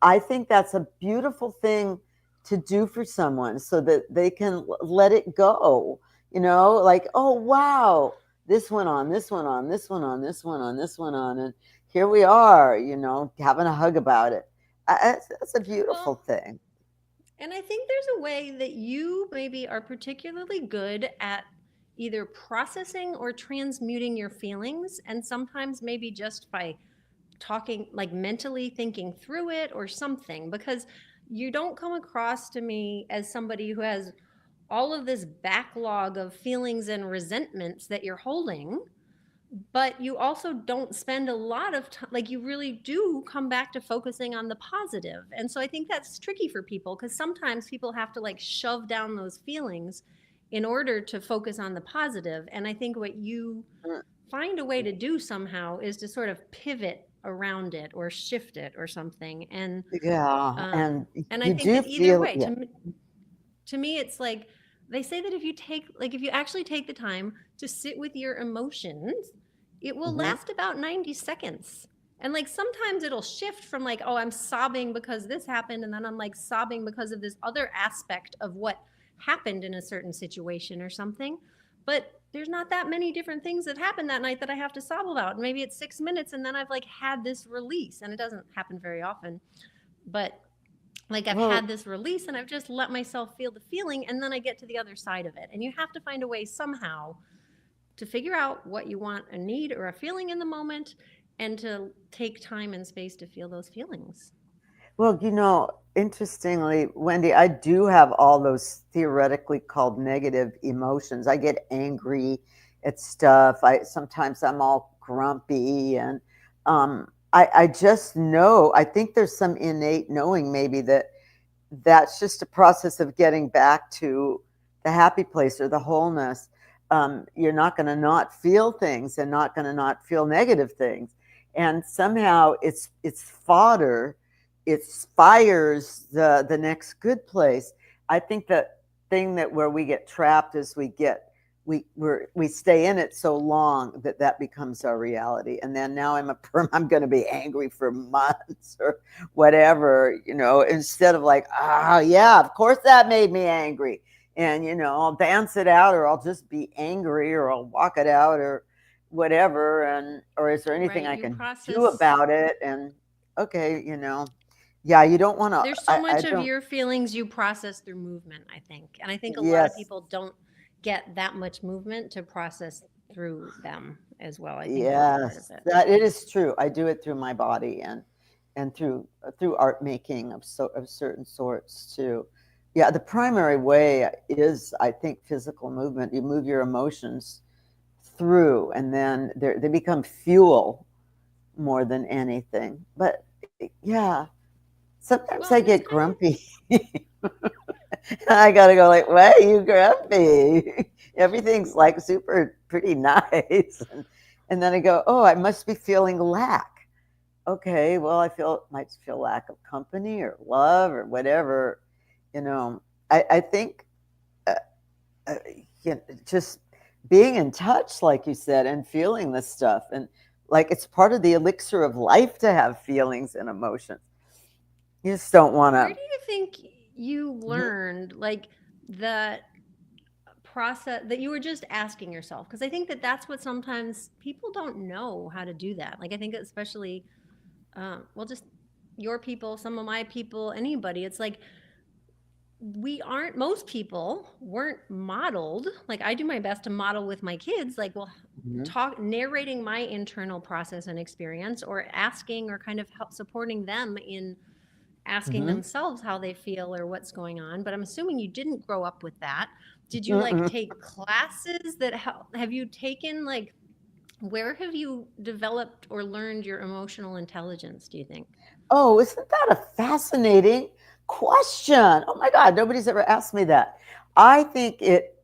I think that's a beautiful thing to do for someone so that they can let it go. Like, oh wow, this went on, this went on, this went on, this went on, this went on, and here we are. Having a hug about it. That's a beautiful Well, thing. and I think there's a way that you maybe are particularly good at either processing or transmuting your feelings, and sometimes maybe just by talking, like mentally thinking through it or something, because you don't come across to me as somebody who has all of this backlog of feelings and resentments that you're holding, but you also don't spend a lot of time, like you really do come back to focusing on the positive. And so I think that's tricky for people because sometimes people have to like shove down those feelings in order to focus on the positive. And I think what you Mm, find a way to do somehow is to sort of pivot around it or shift it or something. yeah, Um, and and I you think do that either feel, way, yeah. to me it's like they say that if you actually take the time to sit with your emotions, it will Hmm. last about 90 seconds. And like sometimes it'll shift from like, oh, I'm sobbing because this happened, and then I'm like sobbing because of this other aspect of what happened in a certain situation or something. But there's not that many different things that happened that night that I have to sob about. Maybe it's 6 minutes and then I've like had this release. And it doesn't happen very often. But like I've Well, had this release and I've just let myself feel the feeling, and then I get to the other side of it. And you have to find a way somehow to figure out what you want, a need or a feeling in the moment, and to take time and space to feel those feelings. interestingly, Wendy, I do have all those theoretically called negative emotions. I get angry at stuff. I'm all grumpy, and I just know. I think there's some innate knowing, maybe, that that's just a process of getting back to the happy place or the wholeness. You're not going to not feel things and not going to not feel negative things, and somehow it's fodder. It fires the next good place. I think that thing that where we get trapped is we stay in it so long that becomes our reality, and then now I'm going to be angry for months or whatever, instead of like, yeah, of course that made me angry. And, I'll dance it out, or I'll just be angry, or I'll walk it out, or whatever. Or is there anything Right? I You can do process. about it? And okay, yeah, you don't want to, There's so I much of don't, your feelings you process through movement, I think. And I think a lot of yes, people don't get that much movement to process through them as well. I think that's part of yes, it. that it is true. I do it through my body, and through art making of certain sorts too. Yeah, the primary way is, I think, physical movement. You move your emotions through, and then they become fuel more than anything. But yeah, sometimes Well, I and it's get kind of grumpy. I gotta go like, why are you grumpy? Everything's like super pretty nice. And then I go, oh, I must be feeling lack. Okay, well, might feel lack of company or love or whatever. You know, I think uh, uh, just being in touch, like you said, and feeling this stuff, and like it's part of the elixir of life to have feelings and emotions. You just don't want where to. do you think you learned like the process that you were just asking yourself? Because I think that that's what sometimes people don't know how to do that. Like I think especially, well, just your people, some of my people, anybody. It's like we aren't, most people weren't modeled. Like, I do my best to model with my kids, like, well, Mhm, talk, narrating my internal process and experience, or asking, or kind of help supporting them in asking mhm. themselves how they feel or what's going on. But I'm assuming you didn't grow up with that. Did you like Mm-mm. take classes that help? Have you taken like, where have you developed or learned your emotional intelligence, do you think? Oh, isn't that a fascinating question? Oh my God, nobody's ever asked me that. I think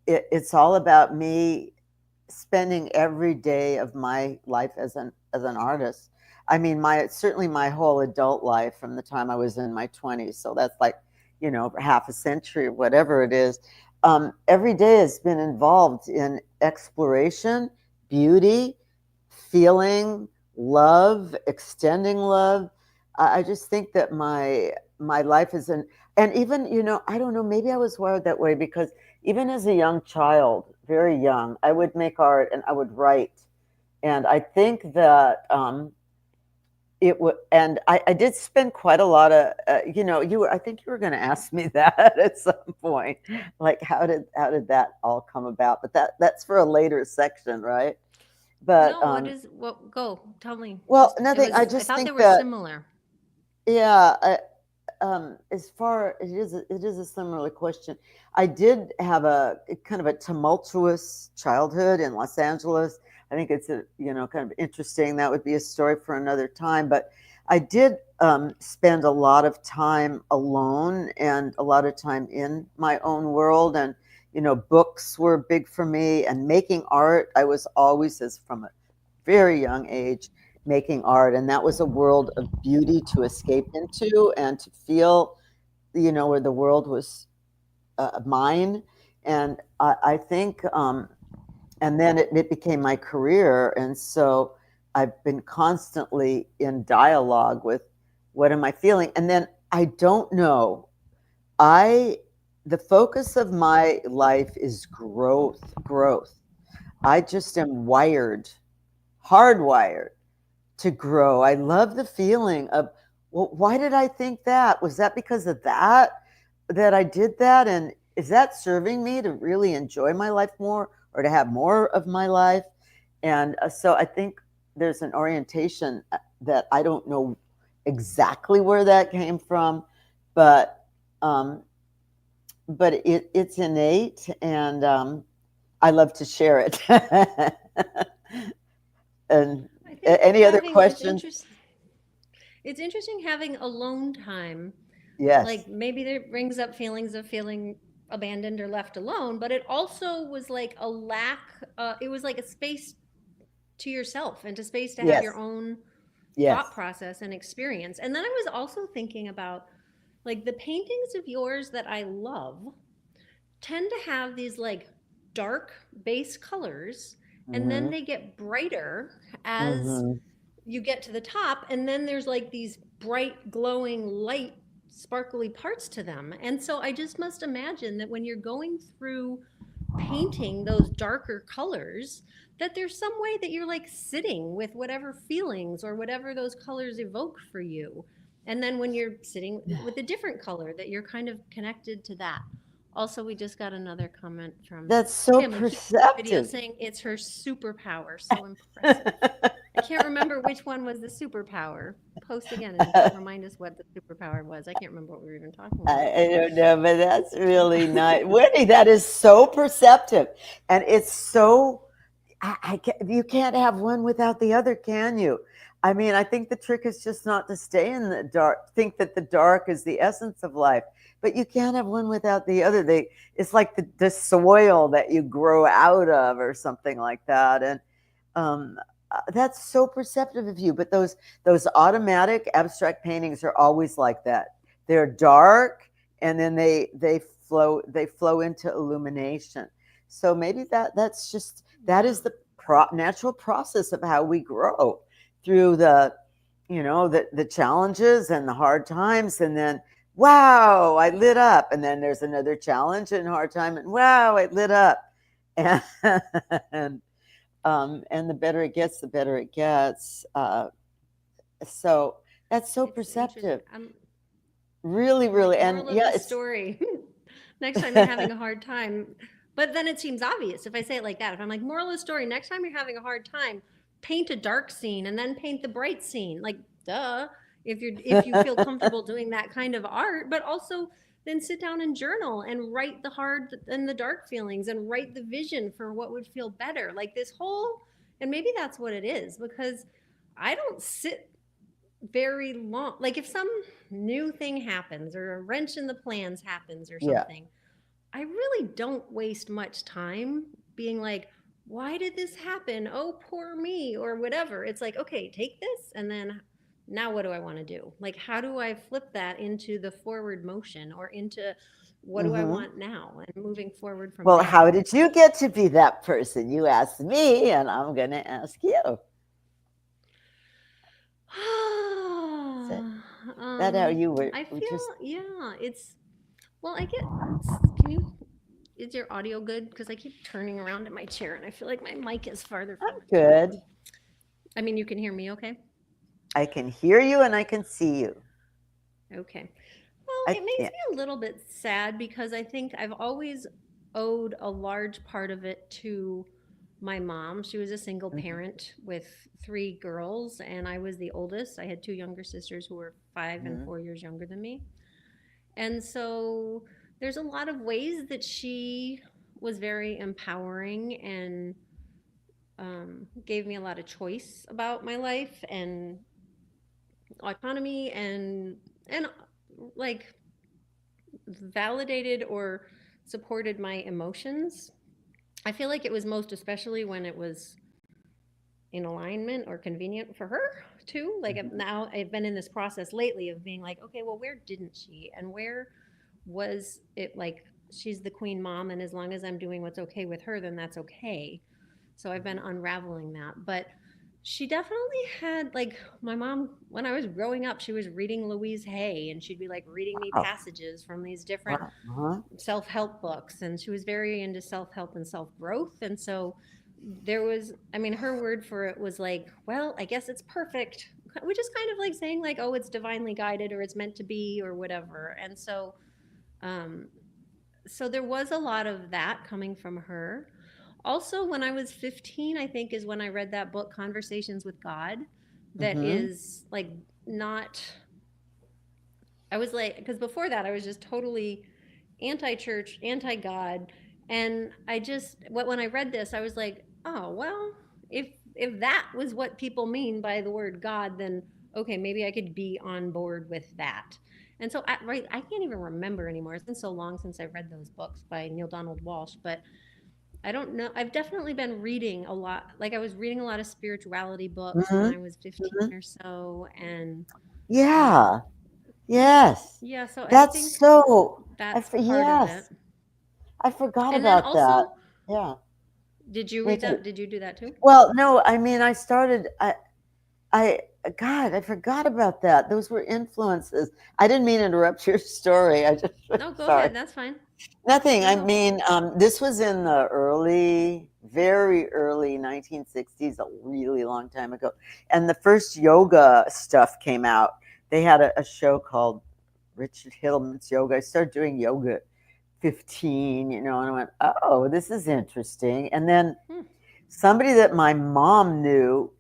it's all about me spending every day of my life as an artist. I mean, my certainly my whole adult life from the time I was in my 20s. So that's like, half a century or whatever it is. Every day has been involved in exploration, beauty, feeling, love, extending love. I just think that my life is in, and even, I don't know, maybe I was wired that way because even as a young child, very young, I would make art and I would write. And I think that it would, and I did spend quite a lot of, I think you were going to ask me that at some point, like how did that all come about? But that's for a later section, right? But No, what is, what, go, tell me. well, Just, it nothing. I was, I just thought they think were that, similar. yeah, as far it is a similar question. I did have a kind of a tumultuous childhood in Los Angeles. I think it's a kind of interesting. That would be a story for another time. But I did spend a lot of time alone and a lot of time in my own world. And books were big for me. And making art, I was always, as from a very young age, making art, and that was a world of beauty to escape into and to feel, where the world was mine. And I think, and then it became my career, and so I've been constantly in dialogue with what am I feeling, and then I don't know. I The focus of my life is growth, growth. I just am wired, hardwired to grow. I love the feeling of, well, why did I think that? Was that because of that I did that? And is that serving me to really enjoy my life more or to have more of my life? And so I think there's an orientation that I don't know exactly where that came from, but um, it's innate, and I love to share it. And I think any other having, questions? it's interesting having alone time. Yes. Like, maybe that brings up feelings of feeling abandoned or left alone, but it also was like a lack, it was like a space to yourself and to space to have your Yes. own thought Yes. process and experience. And then I was also thinking about like the paintings of yours that I love tend to have these like dark base colors, and then Mhm. they get brighter as Mhm. you get to the top, and then there's like these bright glowing light sparkly parts to them. And so I just must imagine that when you're going through painting those darker colors, that there's some way that you're like sitting with whatever feelings or whatever those colors evoke for you, and then when you're sitting with a different color, that you're kind of connected to that. Also, we just got another comment from That's so Kim, who keeps the video perceptive. saying it's her superpower. So impressive. I can't remember which one was the superpower. Post again and remind us what the superpower was. I can't remember what we were even talking about. I don't know, but that's really nice. Wendy, that is so perceptive. And it's so, you can't have one without the other, can you? I mean, I think the trick is just not to stay in the dark, think that the dark is the essence of life, but you can't have one without the other. It's like the soil that you grow out of or something like that. And um, that's so perceptive of you. But those automatic abstract paintings are always like that. They're dark, and then they flow into illumination. So maybe that is Yeah. the natural process of how we grow through the challenges and the hard times, and then wow, I lit up, and then there's another challenge and hard time, and wow, it lit up, and and the better it gets, the better it gets. So that's so It's interesting. perceptive, really, I'm like, really, and moral of yeah, the it's story. next time you're having a hard time. But then it seems obvious if I say it like that. If I'm like, moral of the story, next time you're having a hard time, paint a dark scene and then paint the bright scene. Like, duh. If you feel comfortable doing that kind of art, but also then sit down and journal and write the hard and the dark feelings and write the vision for what would feel better. Like this whole, and maybe that's what it is, because I don't sit very long. Like if some new thing happens or a wrench in the plans happens or Yeah. something, I really don't waste much time being like, why did this happen? Oh, poor me, or whatever. It's like, okay, take this and then now what do I want to do? Like, how do I flip that into the forward motion or into what do I Hmm. want now and moving forward from Well, there? how did you get to be that person? You asked me, and I'm going to ask you. Is that how you were? I We feel, just yeah, it's, well, I get, can you, is your audio good? Because I keep turning around in my chair and I feel like my mic is farther from me. good. I mean, you can hear me okay? I can hear you and I can see you. Okay. Well, I it makes can't. me a little bit sad because I think I've always owed a large part of it to my mom. She was a single Mhm. parent with three girls, and I was the oldest. I had two younger sisters who were 5 and 4 years younger than me. And so there's a lot of ways that she was very empowering and gave me a lot of choice about my life and autonomy and like validated or supported my emotions. I feel like it was most especially when it was in alignment or convenient for her too. Like Mhm. now I've been in this process lately of being like, okay, well, where didn't she? And where was it like she's the queen mom, and as long as I'm doing what's okay with her, then that's okay. So I've been Mhm. unraveling that. But she definitely had like my mom when I was growing up, she was reading Louise Hay and she'd be like reading me Oh, passages from these different wow. Uh-huh. self-help books, and she was very into self-help and self-growth. And so there was, I mean, her word for it was like, well, I guess it's perfect, which is kind of like saying like, oh, it's divinely guided or it's meant to be or whatever. And so um so there was a lot of that coming from her. Also, when I was 15, I think is when I read that book Conversations with God, that Mhm. is like not, I was like, because before that I was just totally anti-church, anti-God, and I just when I read this, I was like, oh well, if that was what people mean by the word God, then okay, maybe I could be on board with that. And so, I can't even remember anymore. It's been so long since I've read those books by Neil Donald Walsh, but I don't know. I've definitely been reading a lot. Like I was reading a lot of spirituality books when Mhm. I was 15 Mhm. or so, and Yeah. um, Yes. yeah. So I That's think so. that's part of it. Yes. I forgot And then about that. also, Yeah. did you Me read too. that? Did you do that too? Well, no, I mean, I started. I, God, I forgot about that. Those were influences. I didn't mean to interrupt your story. I just, No, go sorry. ahead. That's fine. Nothing. No, I no. mean, this was in the early, very early 1960s, a really long time ago. And the first yoga stuff came out. They had a show called Richard Hillman's Yoga. I started doing yoga at 15, and I went, oh, this is interesting. And then Hmm. somebody that my mom knew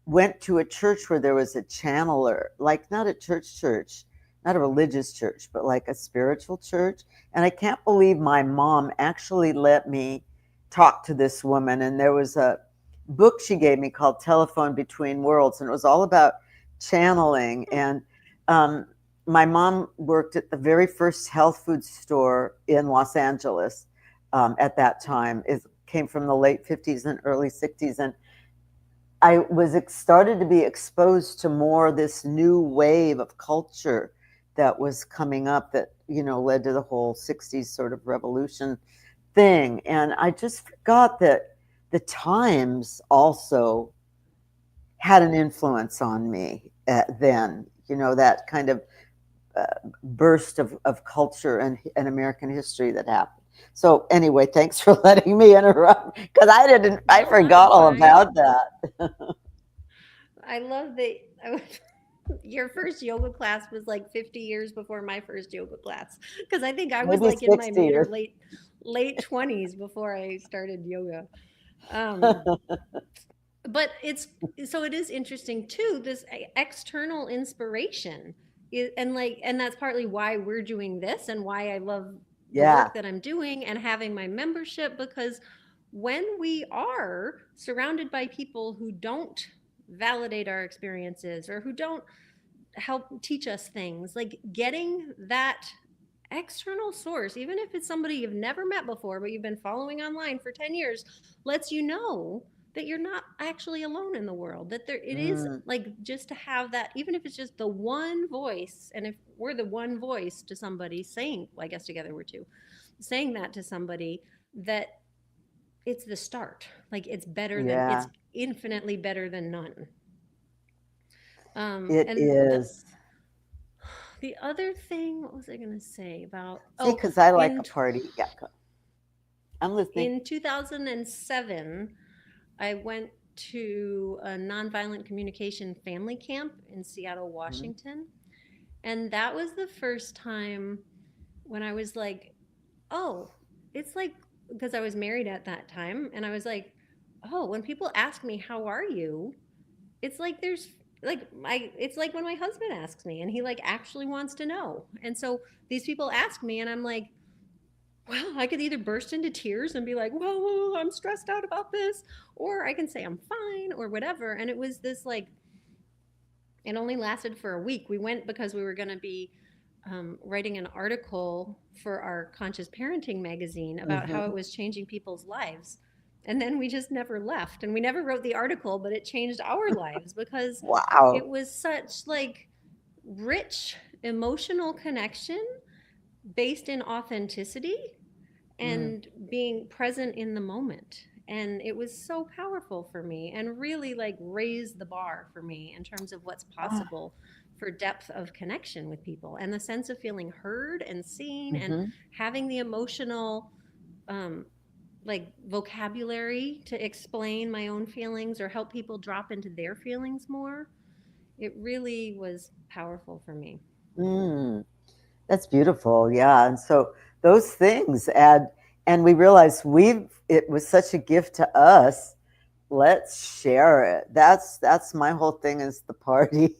went to a church where there was a channeler, like not a church, not a religious church, but like a spiritual church. And I can't believe my mom actually let me talk to this woman. And there was a book she gave me called Telephone Between Worlds, and it was all about channeling. Hmm. And um, my mom worked at the very first health food store in Los Angeles at that time. It came from the late 50s and early 60s. And I was started to be exposed to more this new wave of culture that was coming up that led to the whole 60s sort of revolution thing. And I just forgot that the times also had an influence on me then, that kind of uh, burst of culture and American history that happened. So anyway, thanks for letting me interrupt because I No, that's forgot all fine. about that. I love that. Your first yoga class was like 50 years before my first yoga class because I think I was Maybe like in my 60 mid or years. late 20s before I started yoga. Um, but it's so it is interesting too, this external inspiration and that's partly why we're doing this and why I love the Yeah. work that I'm doing and having my membership, because when we are surrounded by people who don't validate our experiences or who don't help teach us things, like getting that external source, even if it's somebody you've never met before but you've been following online for 10 years, lets you know that you're not actually alone in the world, that there it is, Mm, like just to have that, even if it's just the one voice, and if we're the one voice to somebody saying, well, I guess together we're two, saying that to somebody, that it's the start, like it's better than, it's yeah, infinitely better than none. it And is. the other thing, what was I going to say about, See, oh, because I like a in party. Yeah, I'm listening. in 2007, I went to a nonviolent communication family camp in Seattle, Mhm. Washington. And that was the first time when I was like, oh, it's like, because I was married at that time. And I was like, oh, when people ask me, how are you? It's like there's it's like when my husband asks me and he like actually wants to know. And so these people ask me and I'm like, well, I could either burst into tears and be like, well, I'm stressed out about this, or I can say I'm fine or whatever. And it was this like, it only lasted for a week. We went because we were going to be writing an article for our conscious parenting magazine about how it Mhm. was changing people's lives. And then we just never left. And we never wrote the article, but it changed our lives because it Wow. was such like rich emotional connection based in authenticity Mm. and being present in the moment. And it was so powerful for me and really like raised the bar for me in terms of what's Ah, possible for depth of connection with people and the sense of feeling heard and seen and mhm. having the emotional um, like vocabulary to explain my own feelings or help people drop into their feelings more. It really was powerful for me. Mm. That's beautiful. Yeah. And so those things add, and we realize it was such a gift to us. Let's share it. That's my whole thing is the party.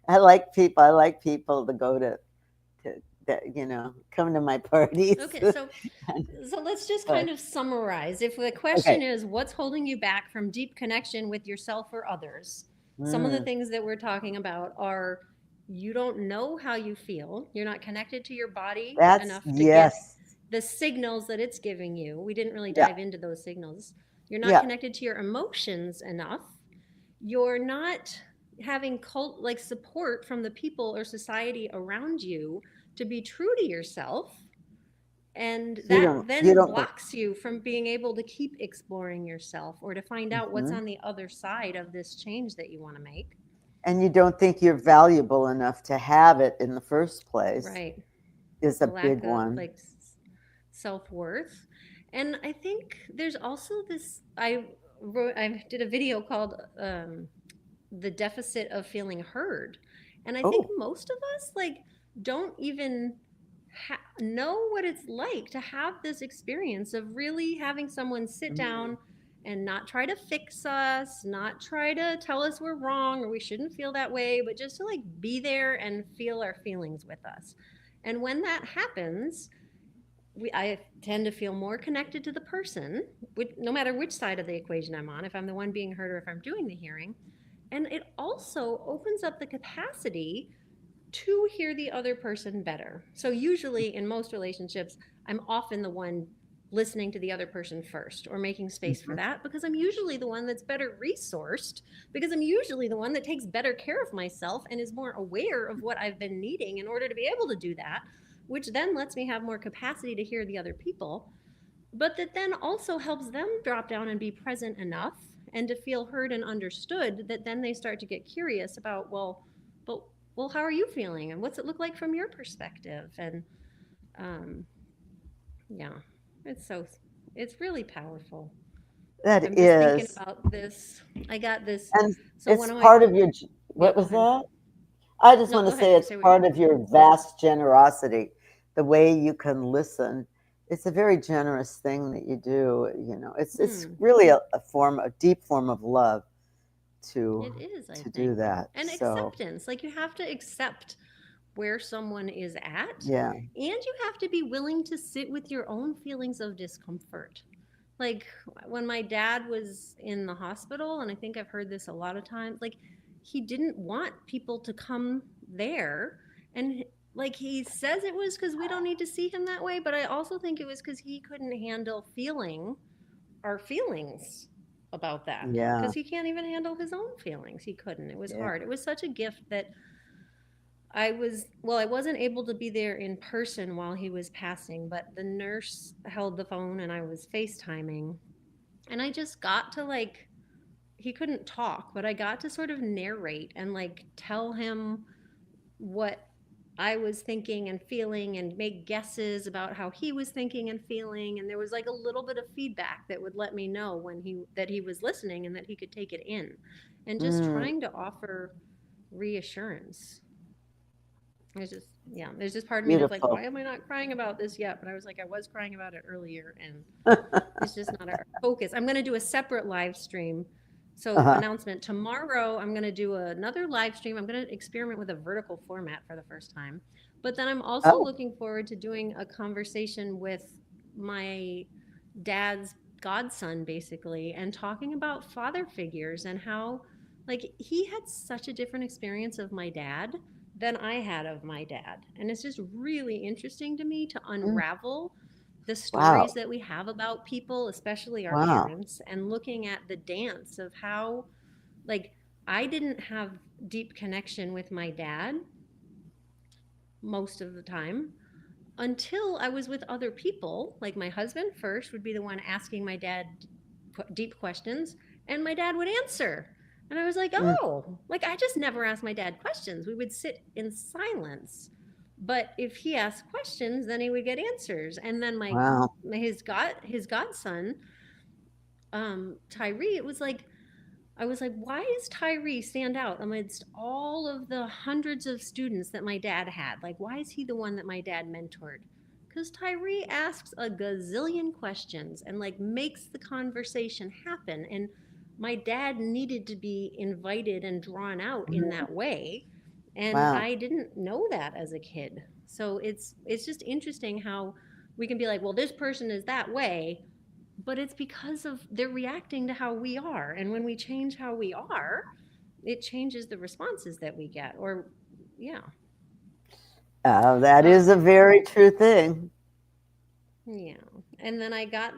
I like people to go to that, come to my parties. Okay, so let's just But kind of summarize. If the okay. question is what's holding you back from deep connection with yourself or others, some of the Mm, things that we're talking about are you don't know how you feel, you're not connected to your body that's enough to get yes. the signals that it's giving you. We didn't really Yeah. dive into those signals. You're not Yeah. connected to your emotions enough. You're not having like support from the people or society around you to be true to yourself, and that You then don't blocks you from being able to keep exploring yourself or to find out what's mhm. on the other side of this change that you want to make. And you don't think you're valuable enough to have it in the first place Right. is a The lack big of one. like self-worth. And I think there's also this, I did a video called the deficit of feeling heard. And I think Oh. most of us like don't even know what it's like to have this experience of really having someone sit Mm, down and not try to fix us, not try to tell us we're wrong or we shouldn't feel that way, but just to like be there and feel our feelings with us. And when that happens, I tend to feel more connected to the person, no matter which side of the equation I'm on, if I'm the one being heard or if I'm doing the hearing. And it also opens up the capacity to hear the other person better. So, usually in most relationships, I'm often the one listening to the other person first or making space for mhm. that because I'm usually the one that's better resourced, because I'm usually the one that takes better care of myself and is more aware of what I've been needing in order to be able to do that, which then lets me have more capacity to hear the other people, but that then also helps them drop down and be present enough and to feel heard and understood, that then they start to get curious about, but well, how are you feeling and what's it look like from your perspective? And um, yeah, it's so it's really powerful. That I'm just thinking is. about this. I got this. And So it's one of my part of your yeah, what go was ahead. that? I just No, want go to ahead. say You it's say what you're part going of to say. your vast generosity, the way you can listen. It's a very generous thing that you do. It's Hmm. really a deep form of love to It is, I to do think. that. And So acceptance. Like you have to accept where someone is at, yeah. and you have to be willing to sit with your own feelings of discomfort. Like when my dad was in the hospital, and I think I've heard this a lot of times, like he didn't want people to come there. And like he says it was because we don't need to see him that way, but I also think it was because he couldn't handle feeling our feelings about that Yeah. because he can't even handle his own feelings. He couldn't. It was Yeah. hard. It was such a gift that I wasn't able to be there in person while he was passing, but the nurse held the phone and I was FaceTiming. And I just got to like, he couldn't talk, but I got to sort of narrate and like tell him what I was thinking and feeling and make guesses about how he was thinking and feeling. And there was like a little bit of feedback that would let me know when he was listening and that he could take it in. And just Mm, trying to offer reassurance. There's just part of me that's like, beautiful. why am I not crying about this yet? But I was like, I was crying about it earlier, and it's just not our focus. I'm going to do a separate live stream. So, Uh-huh. announcement tomorrow, I'm going to do another live stream. I'm going to experiment with a vertical format for the first time. But then I'm also Oh. looking forward to doing a conversation with my dad's godson, basically, and talking about father figures and how, like, he had such a different experience of my dad than I had of my dad. And it's just really interesting to me to Mm, unravel the wow. stories that we have about people, especially our Wow. parents, and looking at the dance of how, like, I didn't have deep connection with my dad most of the time until I was with other people. Like, my husband first would be the one asking my dad deep questions, and my dad would answer. And I was like, Mm, oh, like I just never asked my dad questions. We would sit in silence. But if he asked questions, then he would get answers. And then wow. his godson, Tyree, it was like I was like, why does Tyree stand out amidst all of the hundreds of students that my dad had? Like, why is he the one that my dad mentored? Because Tyree asks a gazillion questions and like makes the conversation happen. And my dad needed to be invited and drawn out in Mhm. that way. And Wow. I didn't know that as a kid. So it's just interesting how we can be like, well, this person is that way, but it's because of they're reacting to how we are, and when we change how we are, it changes the responses that we get. Or yeah. That is a um very true thing. yeah. And then I got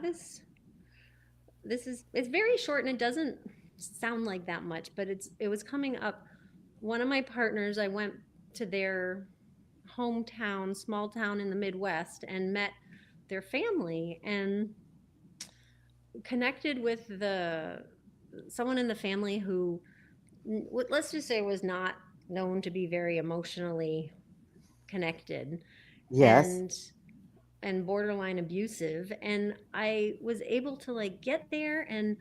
it's very short and it doesn't sound like that much, but it was coming up. One of my partners, I went to their hometown, small town in the Midwest, and met their family and connected with the someone in the family who, let's just say, was not known to be very emotionally connected, Yes. and borderline abusive. And I was able to like get there, and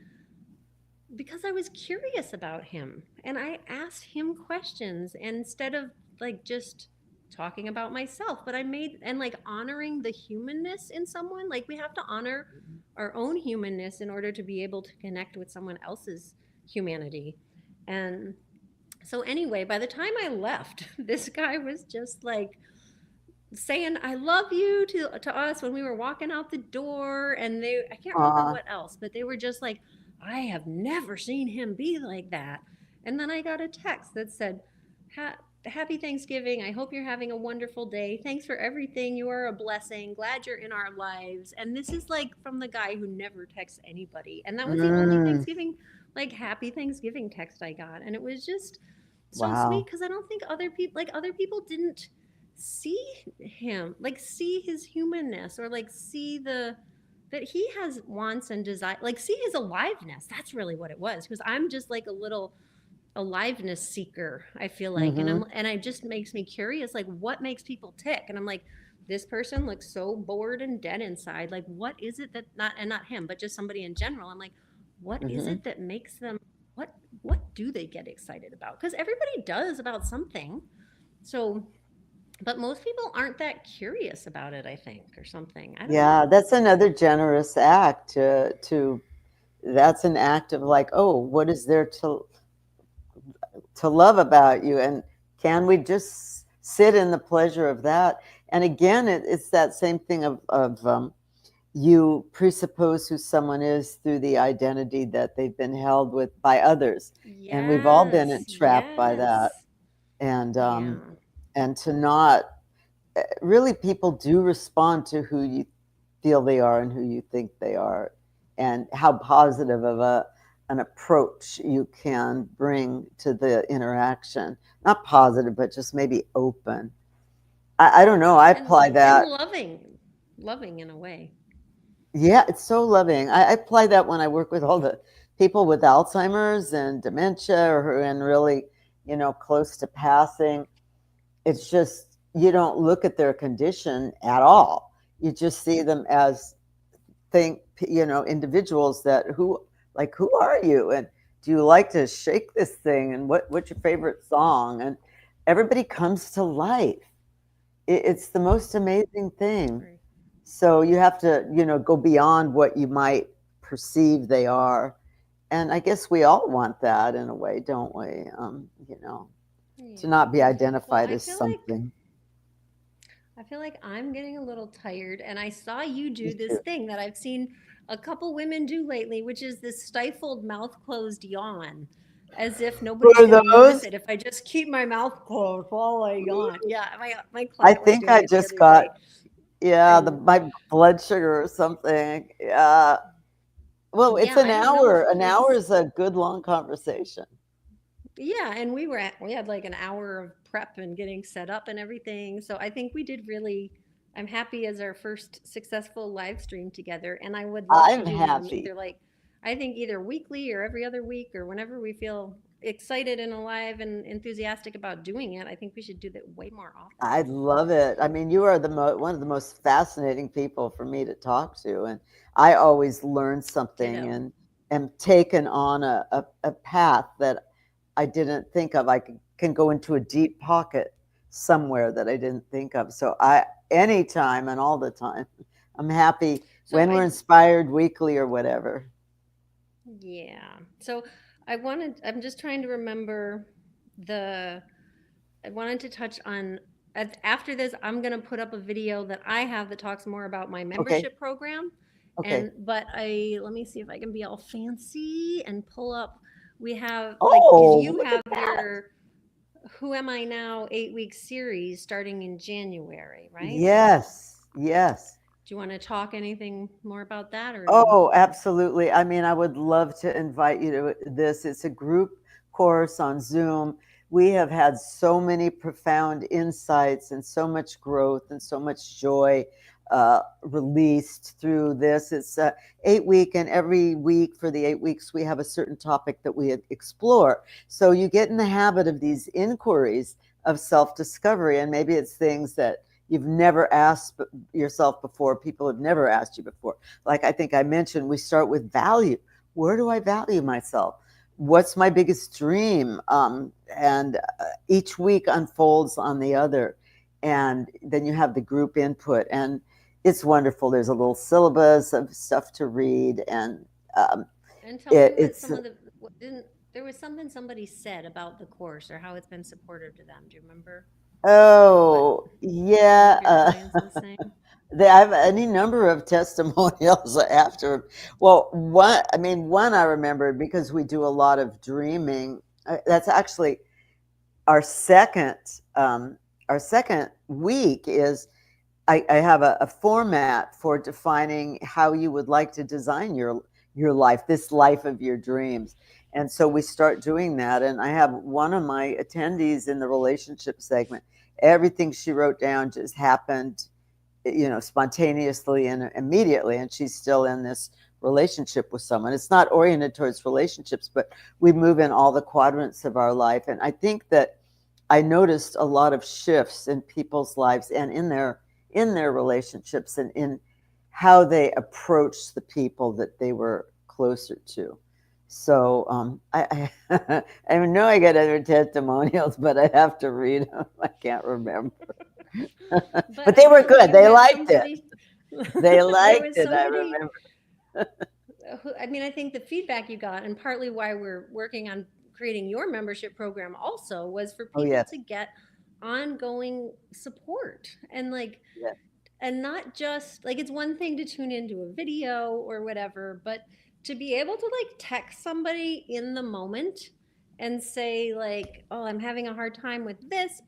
because I was curious about him and I asked him questions instead of like just talking about myself, but I made and like honoring the humanness in someone. Like, we have to honor our own humanness in order to be able to connect with someone else's humanity. And so anyway, by the time I left, this guy was just like saying "I love you" to us when we were walking out the door, and they I can't remember Uh, what else, but they were just like, "I have never seen him be like that." And then I got a text that said, "Happy Thanksgiving. I hope you're having a wonderful day. Thanks for everything. You are a blessing. Glad you're in our lives." And this is like from the guy who never texts anybody. And that was the only mm, Thanksgiving, like happy Thanksgiving text I got. And it was just so sweet wow. because I don't think other people didn't see him, like see his humanness, or like see the that he has wants and desire, like see his aliveness. That's really what it was, because I'm just like a little aliveness seeker, I feel like. And Hmm. it just makes me curious, like what makes people tick. And I'm like, this person looks so bored and dead inside. Like, what is it that, not him, but just somebody in general. I'm like, what is Hmm. it that makes them, what what do they get excited about? Because everybody does about something. So, but most people aren't that curious about it, I think, or something. I don't Yeah, know. that's another generous act to that's an act of like, oh, what is there to love about you? And can we just sit in the pleasure of that? And again, it's that same thing of you presuppose who someone is through the identity that they've been held with by others. And we've all been Yes, entrapped by that. yes. And Yeah. to not really, people do respond to who you feel they are and who you think they are, and how positive of an approach you can bring to the interaction. Not positive, but just maybe open. I don't know. I apply And that. loving, loving in a way. Yeah, it's so loving. I apply that when I work with all the people with Alzheimer's and dementia, or who and really, close to passing. It's just you don't look at their condition at all. You just see them as think individuals that who are you, and do you like to shake this thing, and what's your favorite song, and everybody comes to life. It's the most amazing thing. Right. So you have to go beyond what you might perceive they are, and I guess we all want that in a way, don't we? To Yeah. not be Well, identified as something. I feel like I'm getting a little tired, and I saw you Me do this too. thing that I've seen a couple women do lately, which is this stifled mouth closed yawn, as if nobody's For going to notice those, it if I just keep my mouth closed while I yawn. Yeah, my I client was think doing I it the just other got, day, yeah, and my blood sugar or something. Yeah. Well, it's yeah, an I don't know if hour. An hour it's is a good long conversation. yeah, and we had like an hour of prep and getting set up and everything. So I think we did really I'm happy as our first successful live stream together, and I would love to I'm do them happy. either like I think either weekly or every other week or whenever we feel excited and alive and enthusiastic about doing it. I think we should do that way more often. I love it. I mean, you are one of the most fascinating people for me to talk to, and I always learn something Ditto. and am taken on a path that I didn't think of. I can go into a deep pocket somewhere that I didn't think of. So anytime and all the time, I'm happy So when we're I inspired weekly or whatever. yeah. So I'm just trying to remember the I wanted to touch on after this. I'm going to put up a video that I have that talks more about my Okay. membership program. Okay. And but I let me see if I can be all fancy and pull up. We have like because Oh, you look at have that. your Who Am I Now 8 week series starting in January, right? Yes. Yes. Do you want to talk anything more about that or no? Oh, absolutely. I mean, I would love to invite you to this. It's a group course on Zoom. We have had so many profound insights and so much growth and so much joy released through this. It's 8 week, and every week for the 8 weeks, we have a certain topic that we explore. So you get in the habit of these inquiries of self discovery, and maybe it's things that you've never asked yourself before, people have never asked you before. Like I think I mentioned, we start with value. Where do I value myself? What's my biggest dream? And each week unfolds on the other. And then you have the group input, and it's wonderful. There's a little syllabus of stuff to read, and um, And tell me what it's some of the what didn't there was something somebody said about the course or how it's been supportive to them. Do you remember what oh some yeah. of your clients been saying? They have any number of testimonials after. Well, one I remember because we do a lot of dreaming. That's actually our second um, our second week is I have a format for defining how you would like to design your life, this life of your dreams. And so we start doing that. And I have one of my attendees in the relationship segment. Everything she wrote down just happened, spontaneously and immediately. And she's still in this relationship with someone. It's not oriented towards relationships, but we move in all the quadrants of our life. And I think that I noticed a lot of shifts in people's lives and in their relationships and in how they approached the people that they were closer to. So I know I got other testimonials, but I have to read them. I can't remember. But But I they were think good. you They have liked it. somebody. They There liked was it. I somebody remember. who, I mean, I think the feedback you got, and partly why we're working on creating your membership program also, was for Oh people to yes, get ongoing support and like, yes, and not just like, it's one thing to tune into a video or whatever, but to be able to like text somebody in the moment and say like, oh, I'm having a hard time with this.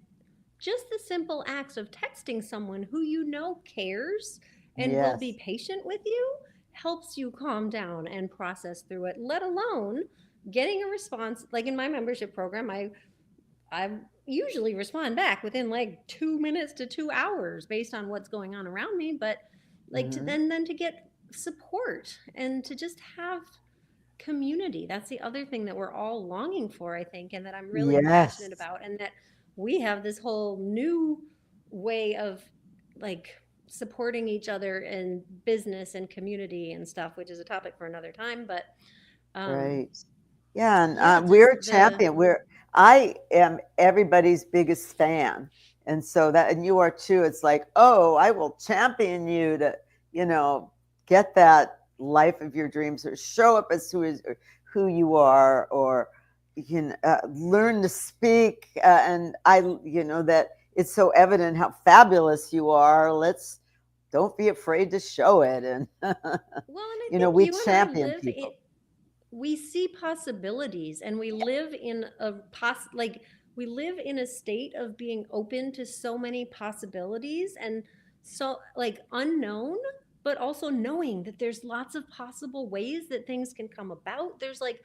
Just the simple acts of texting someone who you know cares and will be yes. patient with you helps you calm down and process through it, let alone getting a response. Like in my membership program, I usually respond back within like 2 minutes to 2 hours based on what's going on around me. But like to Hmm. then to get support and to just have community. That's the other thing that we're all longing for, I think, and that I'm really passionate Yes, about, and that we have this whole new way of like supporting each other in business and community and stuff, which is a topic for another time. But um, right. Yeah, and yeah, just we're a the champion. I am everybody's biggest fan, and so that, and you are too. It's like, oh, I will champion you to, you know, get that life of your dreams, or show up as who you are, or you can learn to speak. And that it's so evident how fabulous you are. Let's don't be afraid to show it, and well, and I think we you and I champion live people. it. We see possibilities, and we live in a like we live in a state of being open to so many possibilities, and so like unknown, but also knowing that there's lots of possible ways that things can come about. There's like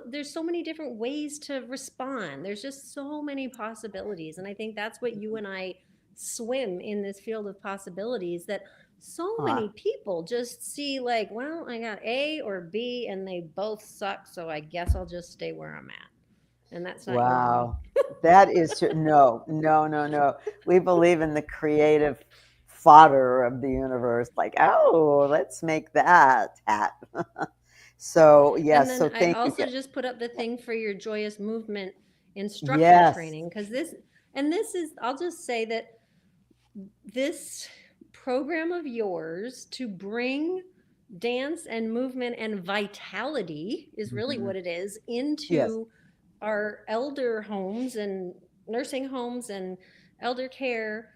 there's so many different ways to respond. There's just so many possibilities, and I think that's what you and I swim in, this field of possibilities, that so Huh. many people just see like, well, I got A or B and they both suck, so I guess I'll just stay where I'm at. And that's not you and me. Wow. That is true. No, no, no, no. We believe in the creative fodder of the universe. Like, oh, let's make that hat. So, And yes. then So, I thank you. also just put up the thing for your joyous movement instructor Yes. training, because this is, I'll just say that this program of yours to bring dance and movement and vitality is really Hmm. what it is Yes. into our elder homes and nursing homes and elder care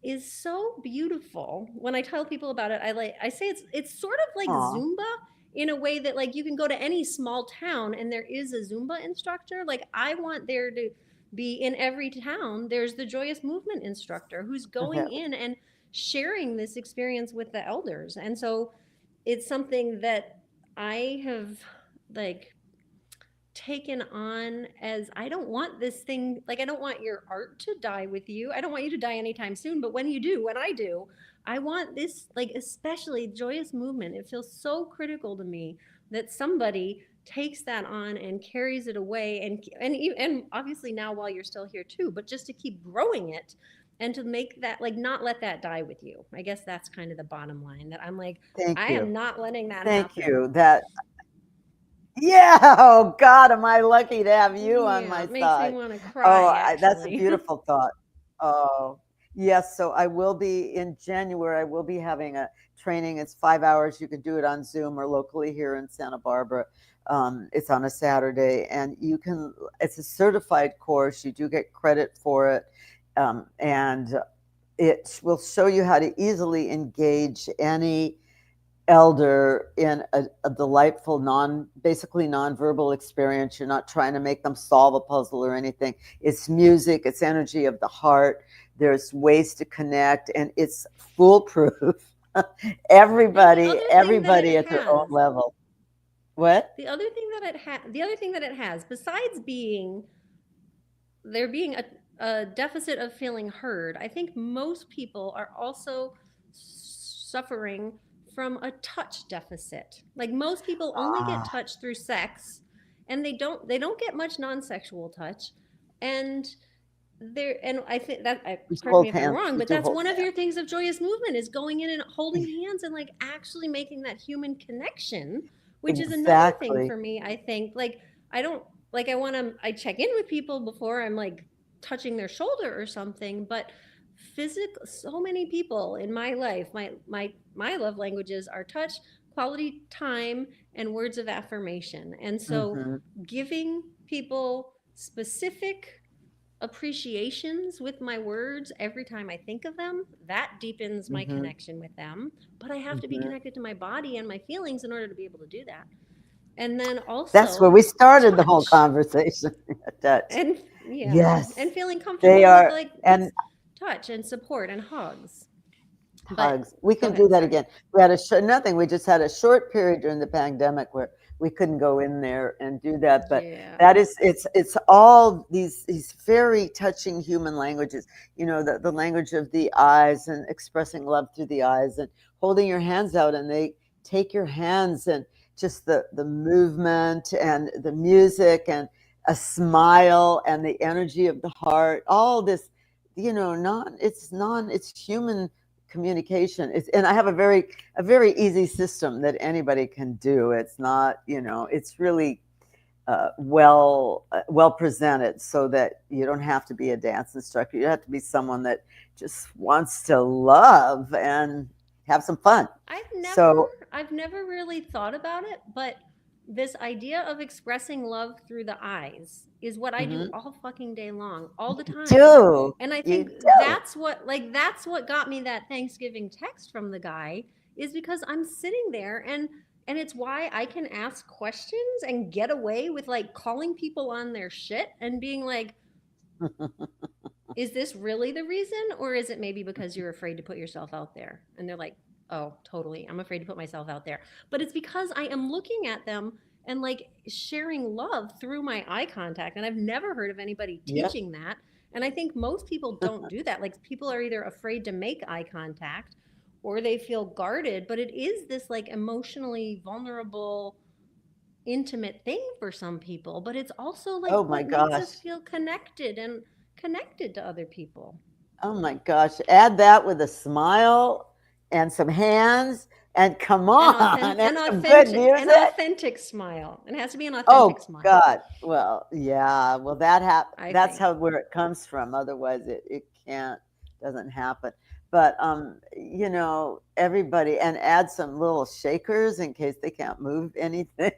is so beautiful. When I tell people about it, I say it's sort of like Aw. Zumba, in a way that like you can go to any small town and there is a Zumba instructor. Like I want there to be in every town, there's the joyous movement instructor who's going That, in and sharing this experience with the elders. And so it's something that I have like taken on, as I don't want this thing, like I don't want your art to die with you. I don't want you to die anytime soon, but when you do, when I do, I want this, like especially joyous movement. It feels so critical to me that somebody takes that on and carries it away, and obviously now while you're still here too, but just to keep growing it and to make that, like not let that die with you. I guess that's kind of the bottom line, that I'm like, thank I you. am not letting that Thank happen. you. Yeah. Oh, God, am I lucky to have you on Yeah, my it makes me side. want to Oh, cry that's a actually. beautiful thought. Oh, yes. So I will be in January. I will be having a training. It's 5 hours. You can do it on Zoom or locally here in Santa Barbara. It's on a Saturday, and it's a certified course. You do get credit for it. And it will show you how to easily engage any elder in a delightful basically nonverbal experience. You're not trying to make them solve a puzzle or anything. It's music, it's energy of the heart. There's ways to connect, and it's foolproof. And Everybody at their own level. What? the other thing that it has, besides being there being a deficit of feeling heard, I think most people are also suffering from a touch deficit. Like most people only get Ah, touch through sex, and they don't get much non-sexual touch. And there, and I think that, we correct me hold if I'm hands. wrong, We but do that's hold one of your hands. things of joyous movement, is going in and holding hands and like actually making that human connection which is another thing Exactly. for me. I think like I don't like I check in with people before I'm like touching their shoulder or something, but physical so many people in my life, my love languages are touch, quality time, and words of affirmation. And so Mhm, giving people specific appreciations with my words every time I think of them, that deepens my mhm, connection with them. But I have to be mhm. connected to my body and my feelings in order to be able to do that. And then That's where also we started the whole touch. conversation. Touch. And yeah, and Yes, feeling they comfortable are, with and touch and support and hugs. But hugs. We go can do ahead, that sorry. again. We had nothing. We just had a short period during the pandemic where we couldn't go in there and do that. But Yeah. that is, it's all these very touching human languages. You know, the language of the eyes and expressing love through the eyes and holding your hands out, and they take your hands, and just the movement and the music and a smile and the energy of the heart. All this, it's human communication. And I have a very easy system that anybody can do. It's not, it's really well presented, so that you don't have to be a dance instructor. You have to be someone that just wants to love and have some fun. I've never So, I've never really thought about it, but this idea of expressing love through the eyes is what I do mhm, all fucking day long, all the time. do And I you think do? that's what got me that Thanksgiving text from the guy is because I'm sitting there and it's why I can ask questions and get away with like calling people on their shit and being like, is this really the reason? Or is it maybe because you're afraid to put yourself out there? And they're like, oh, totally. I'm afraid to put myself out there. But it's because I am looking at them and like sharing love through my eye contact. And I've never heard of anybody Yeah. teaching that. And I think most people don't do that. Like people are either afraid to make eye contact or they feel guarded. But it is this like emotionally vulnerable, intimate thing for some people, but it's also like Oh my what makes gosh. us feel connected and connected to other people. Oh my gosh. Add that with a smile and some hands, and come An on, authentic, and some good an music. authentic smile. It has to be an authentic Oh smile, God. Well, yeah. Well, I that's think. how where it comes from. Otherwise, it can't doesn't happen. But everybody, and add some little shakers in case they can't move anything.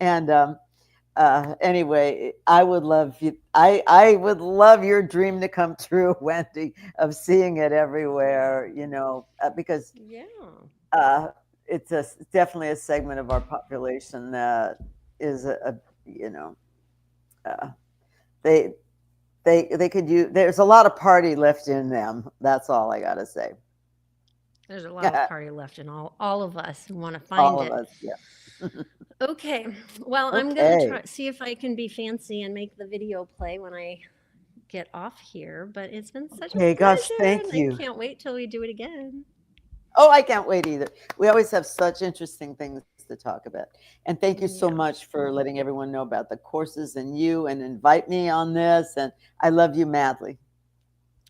And anyway, I would love your dream to come true, Wendy, of seeing it everywhere. Because Yeah. uh, it's definitely a segment of our population that is you know uh, they they could use. There's a lot of party left in them. That's all I gotta say. There's a lot of party left in all of us who want to find All of it. us, yeah. Okay. Well, I'm going to Okay. try see if I can be fancy and make the video play when I get off here, but it's been such a Okay. Gosh, pleasure and thank I you. can't wait till we do it again. Oh, I can't wait either. We always have such interesting things to talk about. And thank you so Yeah. much for letting everyone know about the courses and you, and invite me on this. And I love you madly.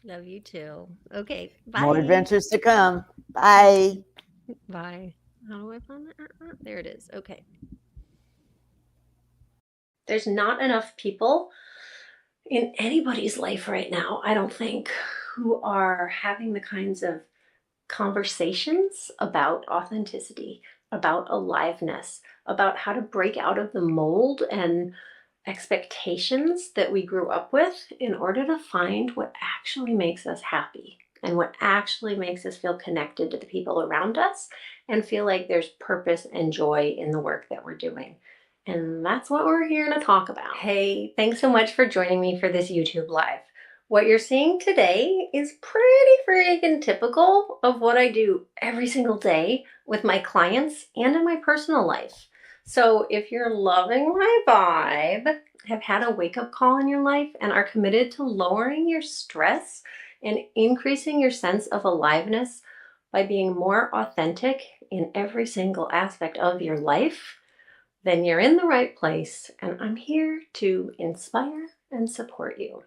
Love you too. Okay. More Bye. adventures to come. Bye. Bye. How do I find that? There it is. Okay. There's not enough people in anybody's life right now, I don't think, who are having the kinds of conversations about authenticity, about aliveness, about how to break out of the mold and expectations that we grew up with in order to find what actually makes us happy and what actually makes us feel connected to the people around us and feel like there's purpose and joy in the work that we're doing. And that's what we're here to talk about. Hey, thanks so much for joining me for this YouTube Live. What you're seeing today is pretty freaking typical of what I do every single day with my clients and in my personal life. So if you're loving my vibe, have had a wake-up call in your life, and are committed to lowering your stress and increasing your sense of aliveness by being more authentic in every single aspect of your life, then you're in the right place, and I'm here to inspire and support you.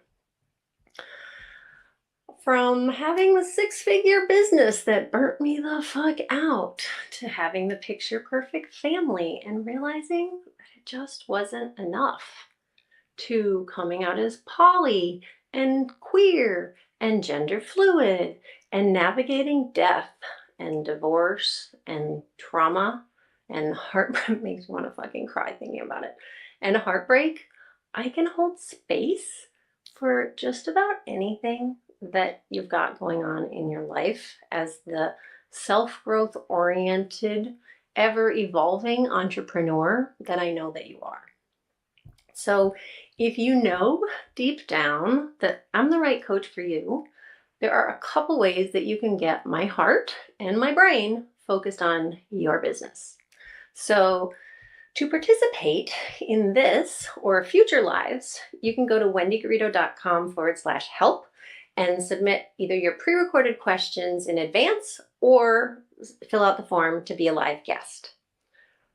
From having the six-figure business that burnt me the fuck out to having the picture perfect family and realizing that it just wasn't enough, to coming out as poly and queer and gender fluid and navigating death and divorce and trauma and heartbreak makes me want to fucking cry thinking about it. And heartbreak, I can hold space for just about anything that you've got going on in your life as the self-growth oriented, ever evolving entrepreneur that I know that you are. So if you know deep down that I'm the right coach for you, there are a couple ways that you can get my heart and my brain focused on your business. So to participate in this or future lives, you can go to wendygarrido.com/help and submit either your pre-recorded questions in advance or fill out the form to be a live guest.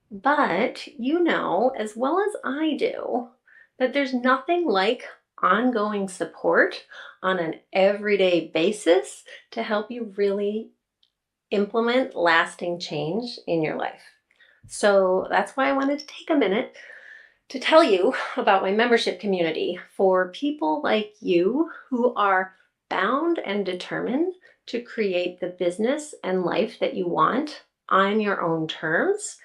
But you know as well as I do that there's nothing like ongoing support on an everyday basis to help you really implement lasting change in your life. So that's why I wanted to take a minute to tell you about my membership community for people like you who are bound and determined to create the business and life that you want on your own terms,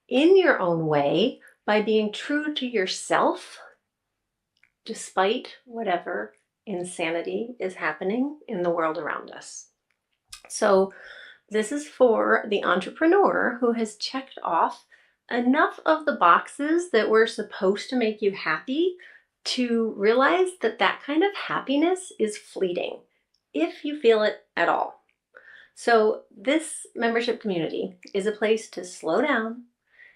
in your own way, by being true to yourself, despite whatever insanity is happening in the world around us. So this is for the entrepreneur who has checked off enough of the boxes that were supposed to make you happy to realize that that kind of happiness is fleeting, if you feel it at all. So this membership community is a place to slow down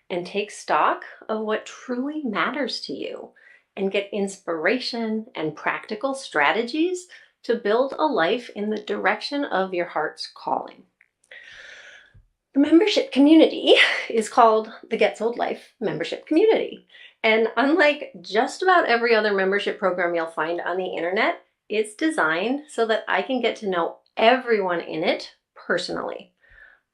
and take stock of what truly matters to you and get inspiration and practical strategies to build a life in the direction of your heart's calling. The membership community is called the Get Sold Life Membership Community. And unlike just about every other membership program you'll find on the internet, it's designed so that I can get to know everyone in it personally.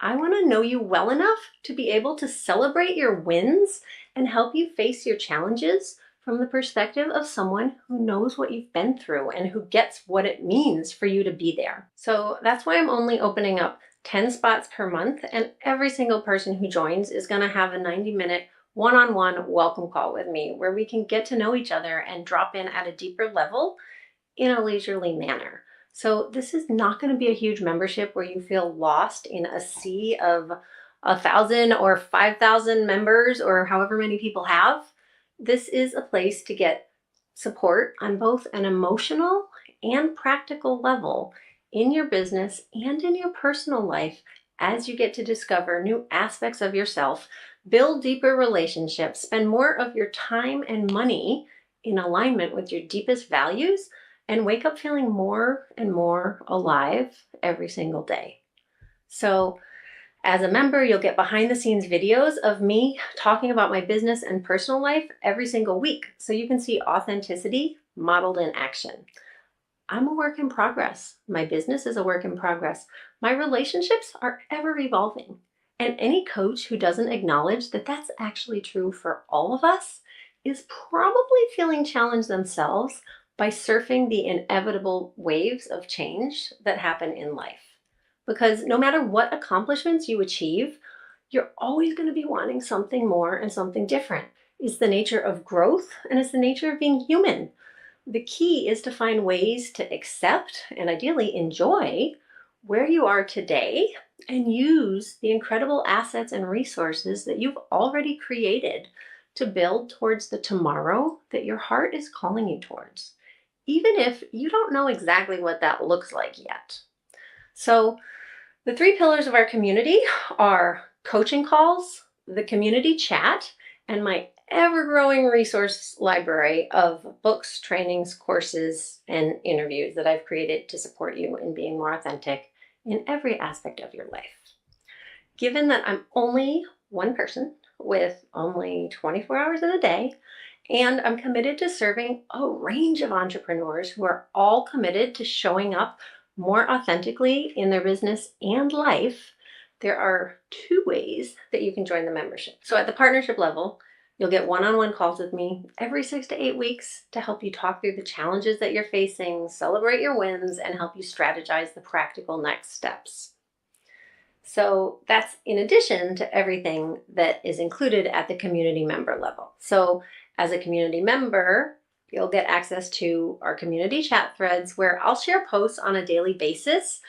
I want to know you well enough to be able to celebrate your wins and help you face your challenges from the perspective of someone who knows what you've been through and who gets what it means for you to be there. So that's why I'm only opening up 10 spots per month, and every single person who joins is going to have a 90-minute one-on-one welcome call with me where we can get to know each other and drop in at a deeper level in a leisurely manner. So this is not going to be a huge membership where you feel lost in a sea of 1,000 or 5,000 members or however many people have. This is a place to get support on both an emotional and practical level in your business and in your personal life as you get to discover new aspects of yourself, build deeper relationships, spend more of your time and money in alignment with your deepest values, and wake up feeling more and more alive every single day. So as a member, you'll get behind the scenes videos of me talking about my business and personal life every single week, so you can see authenticity modeled in action. I'm a work in progress. My business is a work in progress. My relationships are ever evolving. And any coach who doesn't acknowledge that that's actually true for all of us is probably feeling challenged themselves by surfing the inevitable waves of change that happen in life. Because no matter what accomplishments you achieve, you're always going to be wanting something more and something different. It's the nature of growth, and it's the nature of being human. The key is to find ways to accept and ideally enjoy where you are today and use the incredible assets and resources that you've already created to build towards the tomorrow that your heart is calling you towards, even if you don't know exactly what that looks like yet. So the 3 pillars of our community are coaching calls, the community chat, and my ever-growing resource library of books, trainings, courses, and interviews that I've created to support you in being more authentic in every aspect of your life. Given that I'm only one person with only 24 hours in a day, and I'm committed to serving a range of entrepreneurs who are all committed to showing up more authentically in their business and life, there are two ways that you can join the membership. So at the partnership level, you'll get one-on-one calls with me every 6 to 8 weeks to help you talk through the challenges that you're facing, celebrate your wins, and help you strategize the practical next steps. So that's in addition to everything that is included at the community member level. So as a community member, you'll get access to our community chat threads where I'll share posts on a daily basis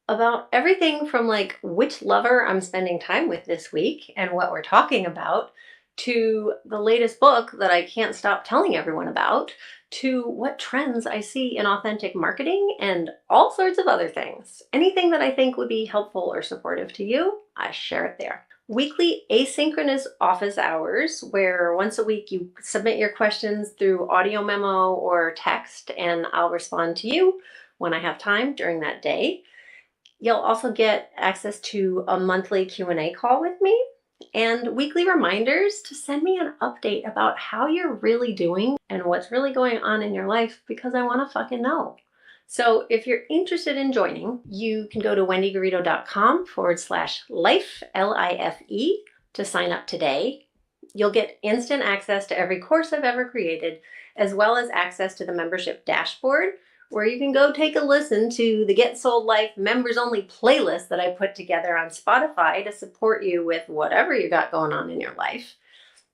about everything from like which lover I'm spending time with this week and what we're talking about, to the latest book that I can't stop telling everyone about, to what trends I see in authentic marketing and all sorts of other things. Anything that I think would be helpful or supportive to you, I share it there. Weekly asynchronous office hours, where once a week you submit your questions through audio memo or text, and I'll respond to you when I have time during that day. You'll also get access to a monthly Q&A call with me and weekly reminders to send me an update about how you're really doing and what's really going on in your life, because I want to fucking know. So if you're interested in joining, you can go to wendygarrido.com/life, LIFE, to sign up today. You'll get instant access to every course I've ever created, as well as access to the membership dashboard, where you can go take a listen to the Get Sold Life members only playlist that I put together on Spotify to support you with whatever you got going on in your life.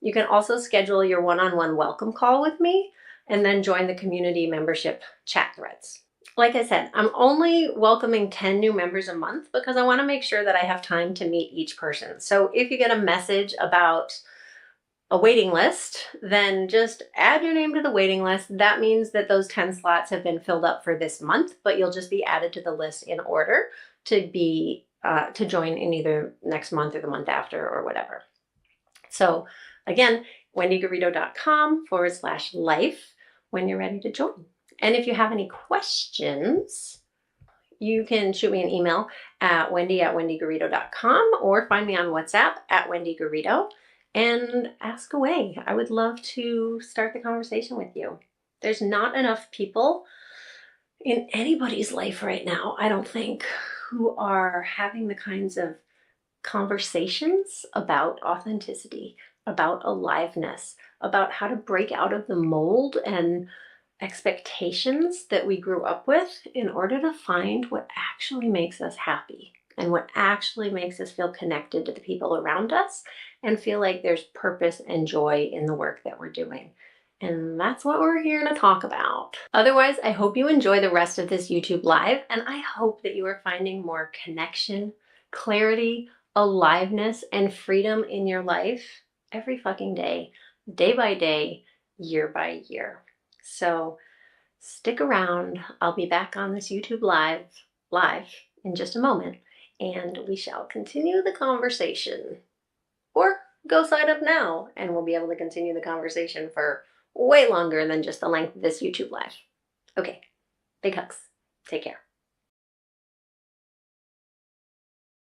You can also schedule your one-on-one welcome call with me and then join the community membership chat threads. Like I said, I'm only welcoming 10 new members a month because I want to make sure that I have time to meet each person. So if you get a message about a waiting list, then just add your name to the waiting list. That means that those 10 slots have been filled up for this month, but you'll just be added to the list in order to be to join in either next month or the month after or whatever. So again, wendygarrido.com/life when you're ready to join. And if you have any questions, you can shoot me an email at wendy@wendygarrido.com or find me on WhatsApp at Wendy Garrido and ask away. I would love to start the conversation with you. There's not enough people in anybody's life right now, I don't think, who are having the kinds of conversations about authenticity, about aliveness, about how to break out of the mold and expectations that we grew up with in order to find what actually makes us happy and what actually makes us feel connected to the people around us and feel like there's purpose and joy in the work that we're doing. And that's what we're here to talk about. Otherwise, I hope you enjoy the rest of this YouTube Live, and I hope that you are finding more connection, clarity, aliveness, and freedom in your life every fucking day by day, year by year. So stick around. I'll be back on this YouTube live in just a moment, and we shall continue the conversation. Or go sign up now and we'll be able to continue the conversation for way longer than just the length of this YouTube live. Okay, big hugs. Take care.